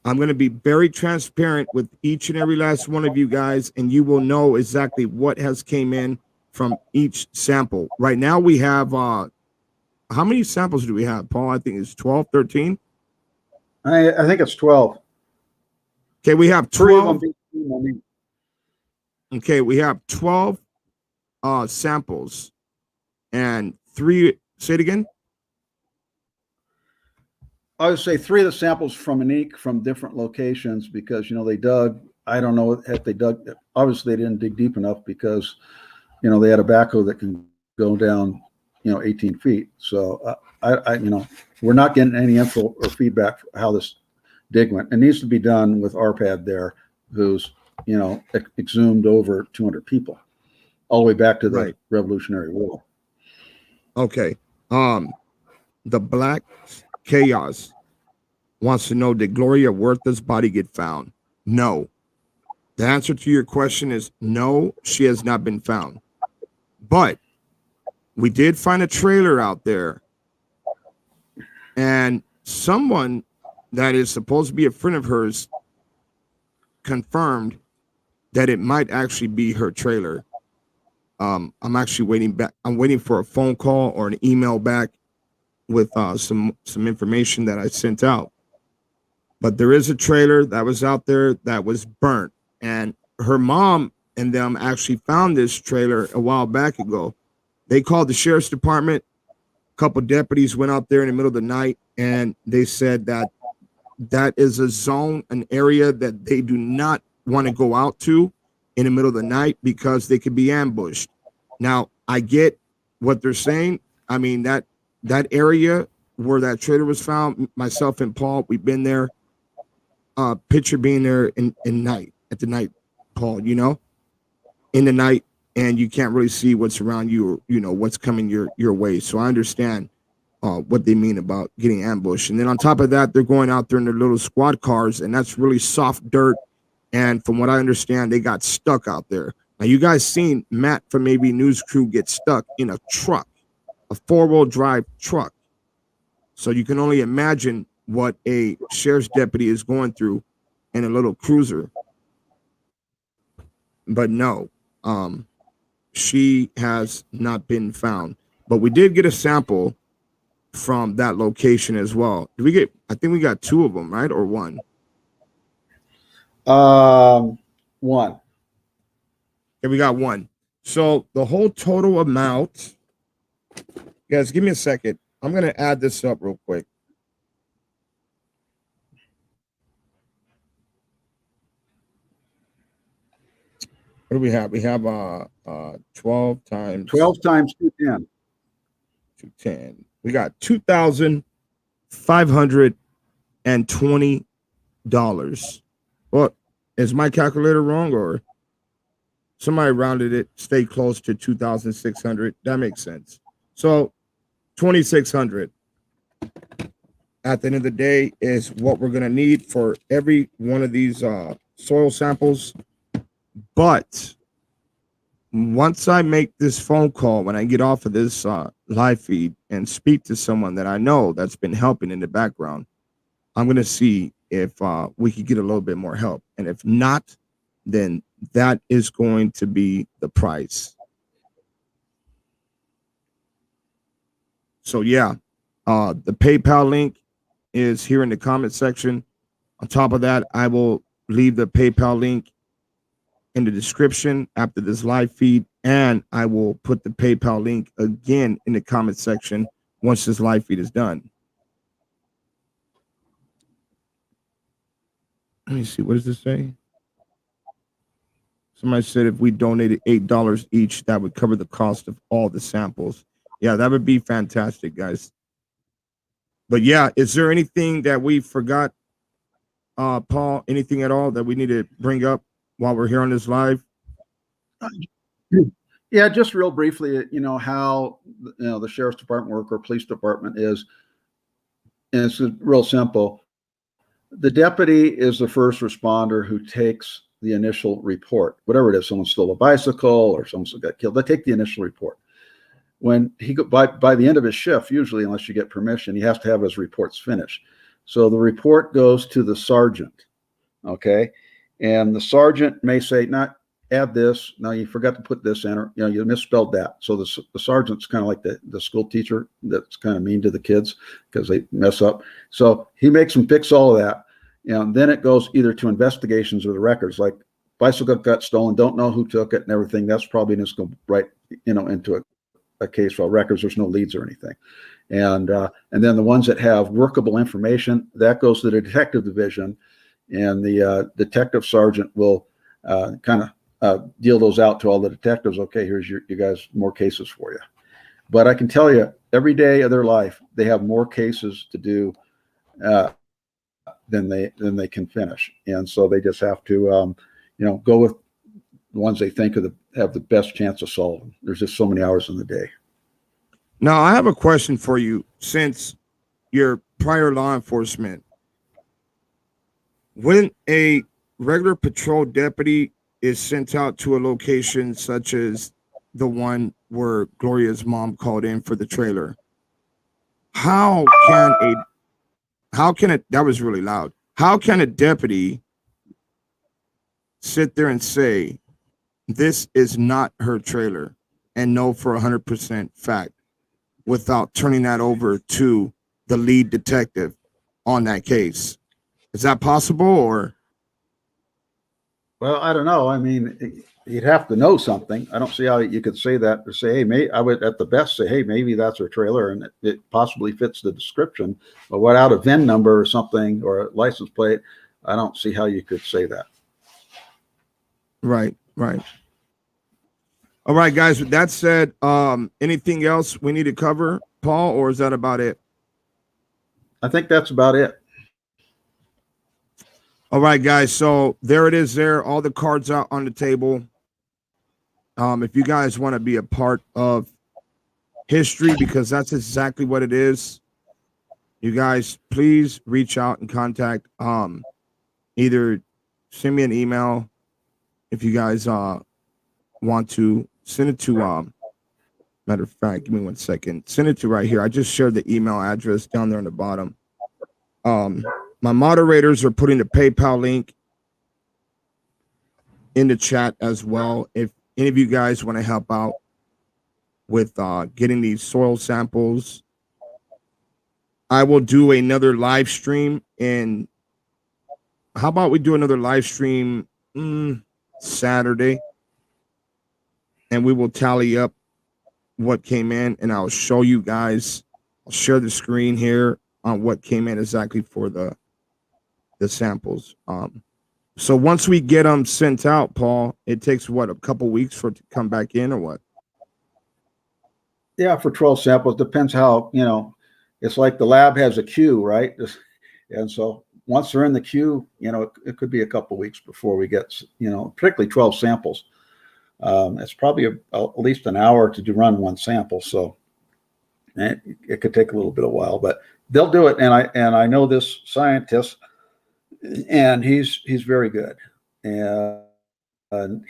[SPEAKER 1] I'm going to be very transparent with each and every last one of you guys, and you will know exactly what has came in from each sample. Right now we have how many samples do we have, Paul? I think it's 12, 13.
[SPEAKER 2] I think it's 12.
[SPEAKER 1] Okay, we have 12. Okay, we have 12 samples and 3. Say it again.
[SPEAKER 2] I would say 3 of the samples from Unique from different locations because they dug. I don't know if they dug. Obviously, they didn't dig deep enough because they had a backhoe that can go down 18 feet. So we're not getting any info or feedback for how this dig went. It needs to be done with RPAD there, who's exhumed over 200 people, all the way back to the Revolutionary War.
[SPEAKER 1] Okay. The Black Chaos wants to know, did Gloria Huerta's body get found? No. The answer to your question is no, she has not been found. But we did find a trailer out there, and someone that is supposed to be a friend of hers confirmed that it might actually be her trailer. I'm actually waiting back. I'm waiting for a phone call or an email back with some information that I sent out. But there is a trailer that was out there that was burnt, and her mom and them actually found this trailer a while back ago. They called the sheriff's department. A couple deputies went out there in the middle of the night, and they said that that is a zone, an area that they do not want to go out to in the middle of the night because they could be ambushed. Now, I get what they're saying. I mean, that area where that trailer was found, myself and Paul, we've been there. Picture being there in night, at the night, Paul, you know, in the night, and you can't really see what's around you, or, you know, what's coming your way. So I understand what they mean about getting ambushed. And then on top of that, they're going out there in their little squad cars, and that's really soft dirt. And from what I understand, they got stuck out there. Now, you guys seen Matt from maybe News Crew get stuck in a truck, a 4-wheel drive truck. So you can only imagine what a sheriff's deputy is going through in a little cruiser. But no, she has not been found. But we did get a sample from that location as well. Did we get? I think we got 2 of them, right, or 1?
[SPEAKER 2] 1.
[SPEAKER 1] Yeah, we got 1. So the whole total amount, guys, give me a second. I'm going to add this up real quick. What do we have? We have 12 times
[SPEAKER 2] 210.
[SPEAKER 1] 210. We got $2,520. Well, is my calculator wrong, or somebody rounded it, stay close to 2,600? That makes sense. So 2,600 at the end of the day is what we're going to need for every one of these soil samples. But once I make this phone call, when I get off of this live feed and speak to someone that I know that's been helping in the background, I'm going to see if we could get a little bit more help. And if not, then that is going to be the price. So yeah, the PayPal link is here in the comment section. On top of that, I will leave the PayPal link in the description after this live feed, and I will put the PayPal link again in the comment section once this live feed is done. Let me see, what does this say? Somebody said if we donated $8 each, that would cover the cost of all the samples. Yeah, that would be fantastic, guys. But yeah, is there anything that we forgot, Paul? Anything at all that we need to bring up while we're here on this live?
[SPEAKER 2] Yeah, just real briefly, you know, how, you know, the sheriff's department work or police department is, and it's real simple. The deputy is the first responder who takes the initial report, whatever it is. Someone stole a bicycle or someone got killed. They take the initial report. When he by the end of his shift, usually, unless you get permission, he has to have his reports finished. So the report goes to the sergeant, okay? And the sergeant may say, not add this. No, you forgot to put this in, or, you know, you misspelled that. So the sergeant's kind of like the school teacher that's kind of mean to the kids because they mess up. So he makes them fix all of that. And then it goes either to investigations or the records, like bicycle got stolen, don't know who took it and everything. That's probably just going right, you know, into a case file records. There's no leads or anything. And then the ones that have workable information, that goes to the detective division, and the detective sergeant will kind of deal those out to all the detectives. Okay, here's you guys, more cases for you. But I can tell you, every day of their life, they have more cases to do than they can finish, and so they just have to, you know, go with the ones they think have the best chance of solving. There's just so many hours in the day.
[SPEAKER 1] Now, I have a question for you. Since you're prior law enforcement, when a regular patrol deputy is sent out to a location such as the one where Gloria's mom called in for the trailer, how how can it, that was really loud. How can a deputy sit there and say, this is not her trailer and know for 100% fact without turning that over to the lead detective on that case? Is that possible, or?
[SPEAKER 2] Well, I don't know. I mean, you'd have to know something. I don't see how you could say that or say, hey, I would at the best say, hey, maybe that's her trailer and it possibly fits the description. But without a VIN number or something or a license plate, I don't see how you could say that.
[SPEAKER 1] Right, right. All right, guys, with that said, anything else we need to cover, Paul, or is that about it?
[SPEAKER 2] I think that's about it.
[SPEAKER 1] All right, guys, so there it is there, all the cards out on the table. If you guys want to be a part of history, because that's exactly what it is, you guys please reach out and contact, either send me an email if you guys want to send it to matter of fact, give me 1 second, send it to right here. I just shared the email address down there on the bottom. My moderators are putting the PayPal link in the chat as well. If any of you guys want to help out with getting these soil samples, I will do another live stream. And how about we do another live stream Saturday, and we will tally up what came in, and I'll show you guys. I'll share the screen here on what came in exactly for the samples. So once we get them sent out, Paul, it takes what, a couple weeks for it to come back in, or what?
[SPEAKER 2] Yeah, for 12 samples, depends how, it's like the lab has a queue, right? And so once they're in the queue, it could be a couple weeks before we get, particularly 12 samples. It's probably at least an hour to run one sample. So it could take a little bit of while, but they'll do it. And I know this scientist, and he's very good. And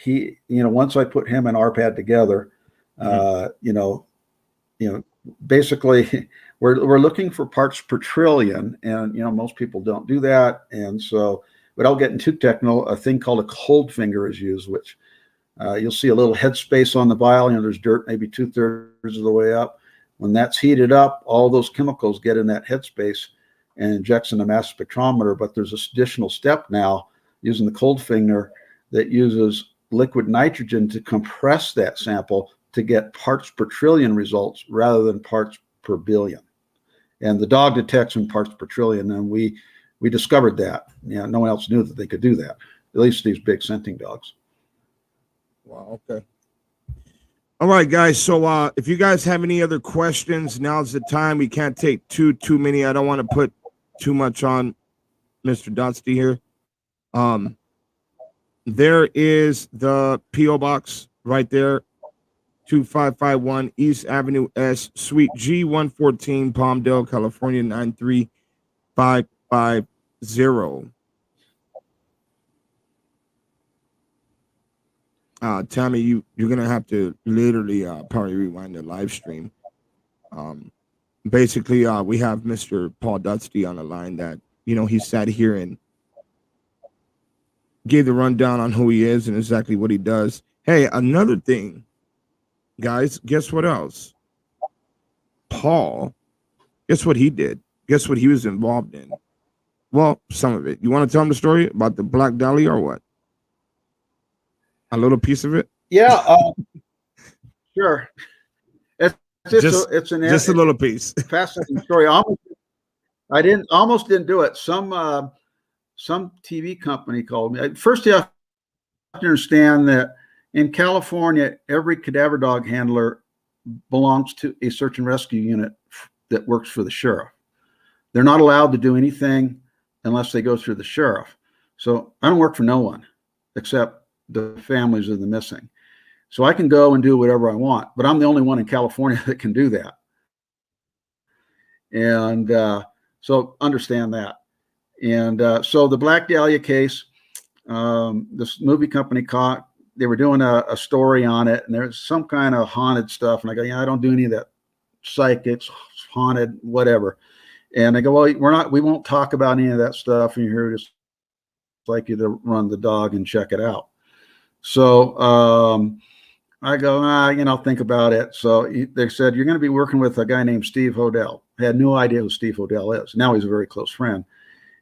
[SPEAKER 2] he, once I put him and RPAD together, basically we're looking for parts per trillion, and most people don't do that. And so, without getting too technical, a thing called a cold finger is used, which you'll see a little headspace on the vial. There's dirt maybe 2/3 of the way up. When that's heated up, all those chemicals get in that headspace and injects in a mass spectrometer. But there's this additional step now using the cold finger that uses liquid nitrogen to compress that sample to get parts per trillion results rather than parts per billion. And the dog detects in parts per trillion, and we discovered that. No one else knew that they could do that, at least these big scenting dogs.
[SPEAKER 1] Wow, okay. All right, guys. So if you guys have any other questions, now's the time. We can't take too many. I don't want to put too much on Mr. Dotsky here. There is the P.O. Box right there, 2551 East Avenue S, Suite G114, Palmdale, California, 93550. Tammy, you're gonna have to literally probably rewind the live stream. Basically, we have Mr. Paul Dutsty on the line that he sat here and gave the rundown on who he is and exactly what he does. Hey, another thing, guys, guess what else? Paul, guess what he did? Guess what he was involved in? Well, some of it. You want to tell him the story about the Black Dahlia or what? A little piece of it?
[SPEAKER 2] Yeah, sure. It's
[SPEAKER 1] just a little piece.
[SPEAKER 2] Fascinating story. I almost didn't do it. Some TV company called me. First, you have to understand that in California, every cadaver dog handler belongs to a search and rescue unit that works for the sheriff. They're not allowed to do anything unless they go through the sheriff. So I don't work for no one except the families of the missing. So I can go and do whatever I want, but I'm the only one in California that can do that. And so understand that. And so the Black Dahlia case, this movie company they were doing a story on it, and there's some kind of haunted stuff. And I go, I don't do any of that psychics, haunted, whatever. And they go, well, we won't talk about any of that stuff. And you're here just like you to run the dog and check it out. So I go, think about it. So they said, you're going to be working with a guy named Steve Hodel. I had no idea who Steve Hodel is. Now he's a very close friend.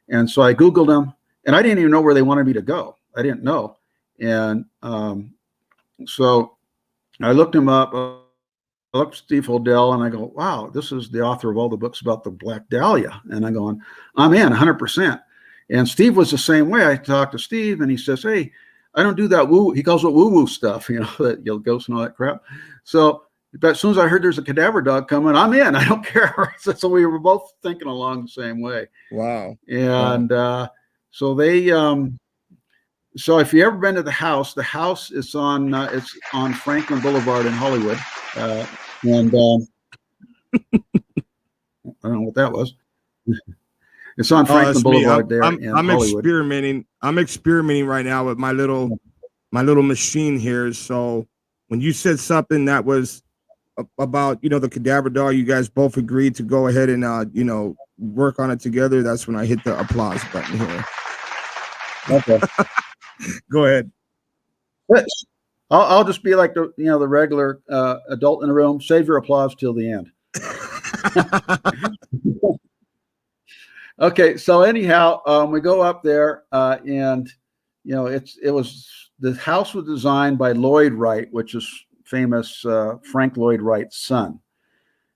[SPEAKER 2] And so I Googled him, and I didn't even know where they wanted me to go. I didn't know. And so I looked him up. I looked Steve Hodel, and I go, wow, this is the author of all the books about the Black Dahlia. And I'm going, I'm in 100%. And Steve was the same way. I talked to Steve, and he says, hey, I don't do that woo. He calls it woo-woo stuff, that ghosts and all that crap. So, but as soon as I heard there's a cadaver dog coming, I'm in. I don't care. So we were both thinking along the same way.
[SPEAKER 1] Wow.
[SPEAKER 2] And so they, so if you ever been to the house is on it's on Franklin Boulevard in Hollywood. And I don't know what that was. It's on Franklin Boulevard there in Hollywood.
[SPEAKER 1] I'm experimenting right now with my little machine here. So when you said something that was about, the cadaver dog, you guys both agreed to go ahead and, work on it together. That's when I hit the applause button here.
[SPEAKER 2] Okay.
[SPEAKER 1] Go ahead.
[SPEAKER 2] I'll just be like the regular adult in the room. Save your applause till the end. Okay, so anyhow, we go up there, and the house was designed by Lloyd Wright, which is famous Frank Lloyd Wright's son,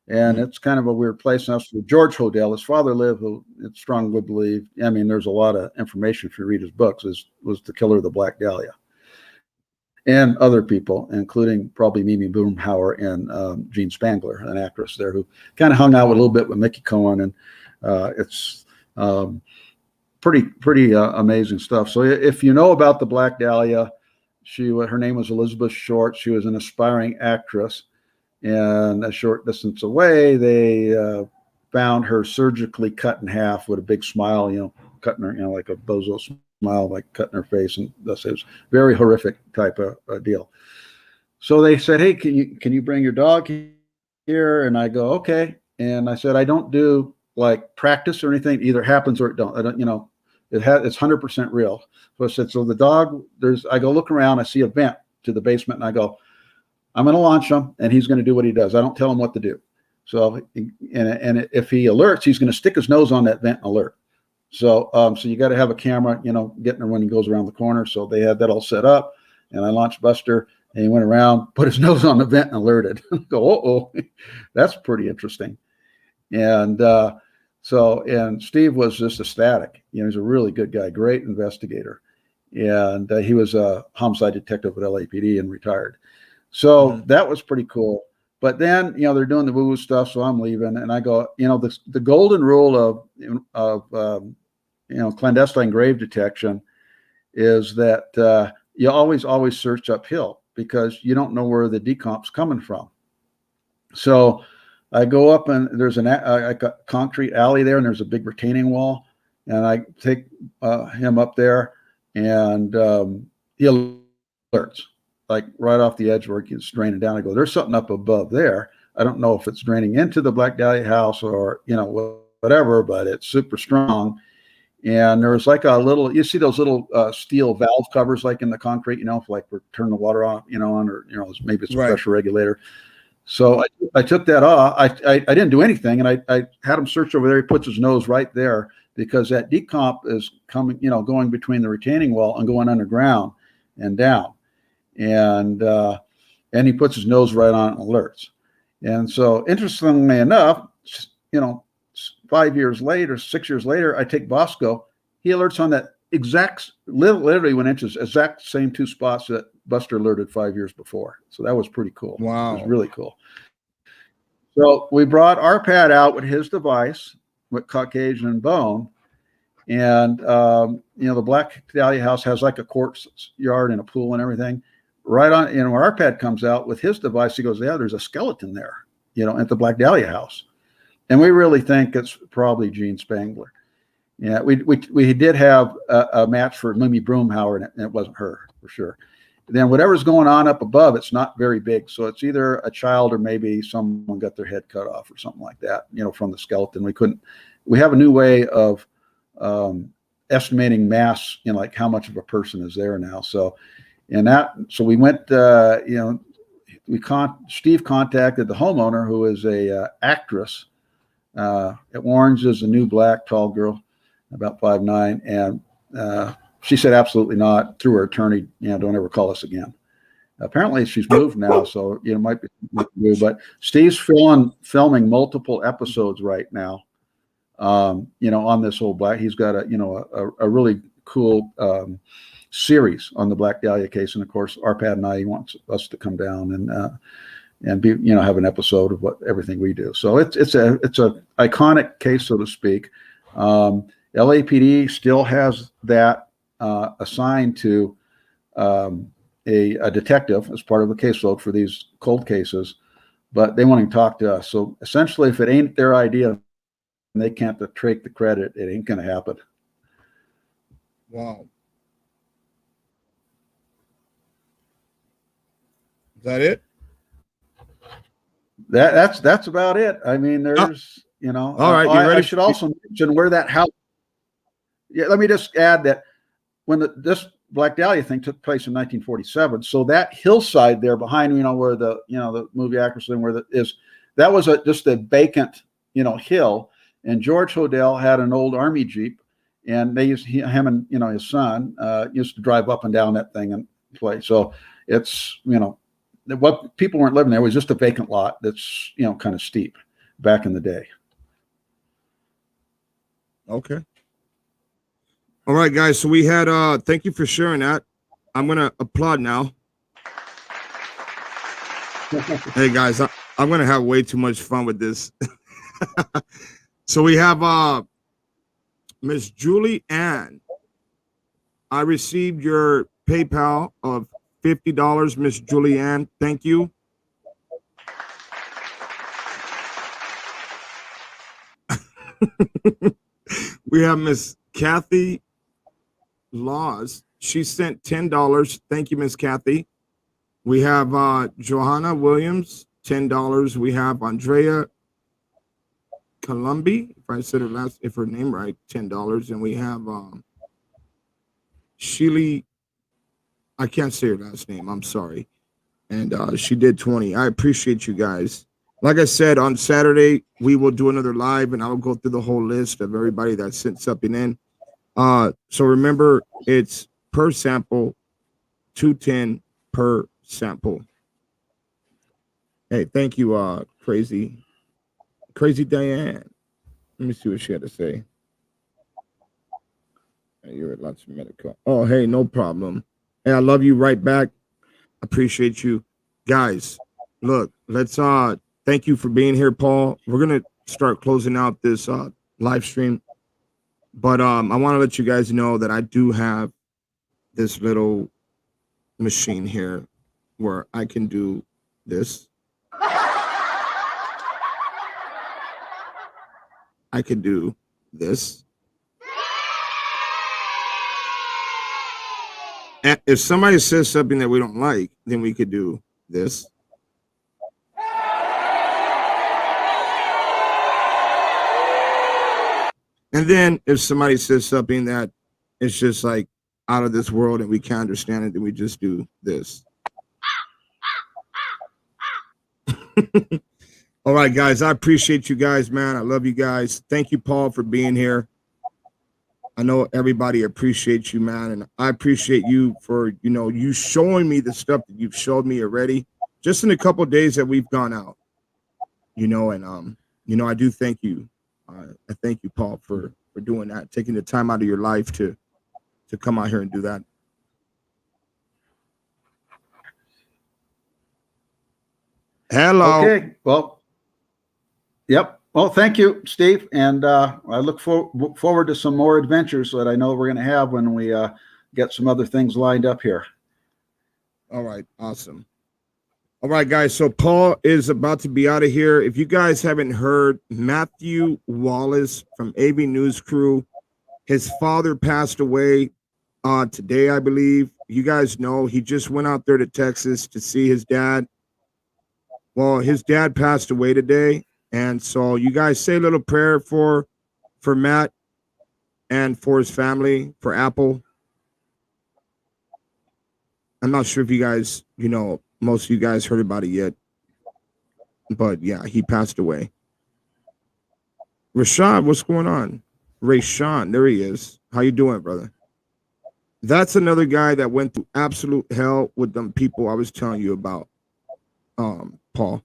[SPEAKER 2] and it's kind of a weird place. And also George Hodel, his father lived, who it's strongly believed. I mean, there's a lot of information if you read his books. Was the killer of the Black Dahlia, and other people, including probably Mimi Boomhauer and Jean Spangler, an actress there who kind of hung out a little bit with Mickey Cohen, and it's pretty amazing stuff. So if you know about the Black Dahlia, her name was Elizabeth Short. She was an aspiring actress, and a short distance away, they found her surgically cut in half with a big smile, cutting her, like a bozo smile, like cutting her face, and thus it was very horrific type of deal. So they said, hey, can you bring your dog here? And I go, okay. And I said, I don't do like practice or anything. Either happens or it don't. I don't, it's 100% real. So I said, so the dog, I go look around, I see a vent to the basement, and I go, I'm going to launch him, and he's going to do what he does. I don't tell him what to do. So, and if he alerts, he's going to stick his nose on that vent and alert. So, so you got to have a camera, getting her when he goes around the corner. So they had that all set up, and I launched Buster, and he went around, put his nose on the vent, and alerted. Go, that's pretty interesting. And and Steve was just ecstatic. He's a really good guy, great investigator, and he was a homicide detective at LAPD and retired. So that was pretty cool. But then, they're doing the woo-woo stuff, so I'm leaving, and I go, the golden rule of clandestine grave detection is that you always search uphill, because you don't know where the decomp's coming from. So I go up, and there's a concrete alley there, and there's a big retaining wall, and I take him up there, and he alerts, like right off the edge where it gets draining down. I go, there's something up above there. I don't know if it's draining into the Black Dahlia house or, whatever, but it's super strong. And there was like a little, you see those little steel valve covers, like in the concrete, like we're turning the water on, or, maybe it's a pressure regulator. So I took that off. I didn't do anything. And I had him search over there. He puts his nose right there, because that decomp is coming, going between the retaining wall and going underground and down. And he puts his nose right on it and alerts. And so interestingly enough, 5 years later, 6 years later, I take Bosco. He alerts on that literally went into exact same two spots that Buster alerted 5 years before. So that was pretty cool.
[SPEAKER 1] Wow.
[SPEAKER 2] It was really cool. So we brought our pad out with his device, with Caucasian bone. And, the Black Dahlia house has like a court yard and a pool and everything. Right on, where our pad comes out with his device, he goes, yeah, there's a skeleton there, at the Black Dahlia house. And we really think it's probably Jean Spangler. Yeah, we did have a match for Mimi Broomhauer, and it wasn't her for sure. Then whatever's going on up above, it's not very big. So it's either a child or maybe someone got their head cut off or something like that, from the skeleton. We couldn't we have a new way of estimating mass, like how much of a person is there now. So we went, Steve contacted the homeowner, who is a actress. Orange is the New Black, tall girl, about 5'9", and she said absolutely not, through her attorney, don't ever call us again. Apparently she's moved now, so might be new. But Steve's filming multiple episodes right now. On this whole black, he's got a really cool series on the Black Dahlia case, and of course Arpad and I, he wants us to come down and be have an episode of everything we do. So it's a iconic case, so to speak. LAPD still has that assigned to a detective as part of the caseload for these cold cases, but they want to talk to us. So essentially, if it ain't their idea and they can't take the credit, it ain't going to happen.
[SPEAKER 1] Wow. Is that it?
[SPEAKER 2] That's about it. I mean, there's,
[SPEAKER 1] all right. You ready?
[SPEAKER 2] I should also mention where that house. Yeah, let me just add that when this Black Dahlia thing took place in 1947, so that hillside there behind, where the movie actress and that was just a vacant, hill. And George Hodel had an old Army Jeep, and him and his son used to drive up and down that thing and play. So it's what people weren't living there, was just a vacant lot that's kind of steep back in the day.
[SPEAKER 1] Okay. All right, guys. So we had thank you for sharing that. I'm gonna applaud now. Hey guys, I'm gonna have way too much fun with this. So we have Miss Julie Ann. I received your PayPal of $50, Miss Julie Ann. Thank you. We have Miss Kathy Laws. She sent $10. Thank you, Miss Kathy. We have Johanna Williams, $10. We have Andrea Columbi, if her name right, $10. And we have Sheely, I can't say her last name, I'm sorry. And she did 20. I appreciate you guys. Like I said, on Saturday, we will do another live, and I will go through the whole list of everybody that sent something in. So remember, it's per sample, $2.10 per sample. Hey, thank you, Crazy Diane. Let me see what she had to say. Hey, you're at Lots of Medical. Oh, hey, no problem. Hey, I love you right back. Appreciate you. Guys, look, let's thank you for being here, Paul. We're gonna start closing out this live stream. But I want to let you guys know that I do have this little machine here where I can do this. I can do this. And if somebody says something that we don't like, then we could do this. And then if somebody says something that is just like out of this world and we can't understand it, then we just do this. All right, guys, I appreciate you guys, man. I love you guys. Thank you, Paul, for being here. I know everybody appreciates you, man. And I appreciate you for, you showing me the stuff that you've showed me already, just in a couple of days that we've gone out, and, I do thank you. I thank you, Paul, for doing that, taking the time out of your life to come out here and do that. Hello.
[SPEAKER 2] Okay. Well, yep. Well, thank you, Steve. And I look forward to some more adventures that I know we're going to have when we get some other things lined up here.
[SPEAKER 1] All right. Awesome. All right, guys. So Paul is about to be out of here. If you guys haven't heard, Matthew Wallace from AV News Crew, his father passed away today, I believe. You guys know he just went out there to Texas to see his dad. Well, his dad passed away today. And so you guys say a little prayer for for Matt and for his family, for Apple. I'm not sure if you guys, most of you guys heard about it yet, but yeah, he passed away. Rashad, what's going on? Rayshawn, there he is. How you doing, brother? That's another guy that went through absolute hell with them people I was telling you about, Paul.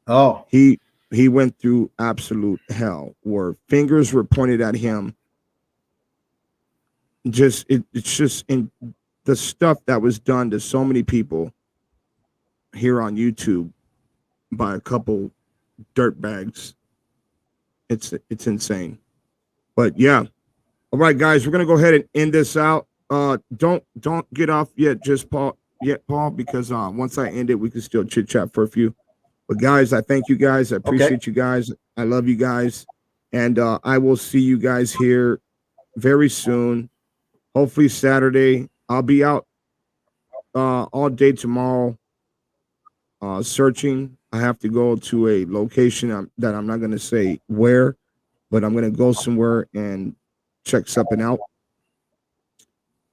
[SPEAKER 2] Oh,
[SPEAKER 1] He went through absolute hell where fingers were pointed at him. It's just in the stuff that was done to so many people here on YouTube by a couple dirtbags. It's insane. But yeah. All right, guys, we're gonna go ahead and end this out. Don't get off yet, Paul, because once I end it, we can still chit chat for a few. But guys, I thank you guys. I appreciate you guys. I love you guys, and I will see you guys here very soon. Hopefully Saturday. I'll be out all day tomorrow searching. I have to go to a location that I'm not going to say where, but I'm going to go somewhere and check something out.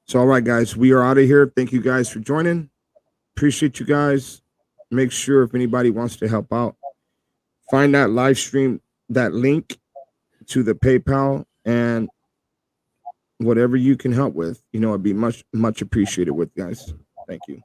[SPEAKER 1] So, all right, guys, we are out of here. Thank you guys for joining. Appreciate you guys. Make sure if anybody wants to help out, find that live stream, that link to the PayPal, and whatever you can help with, it'd be much, much appreciated with, guys. Thank you.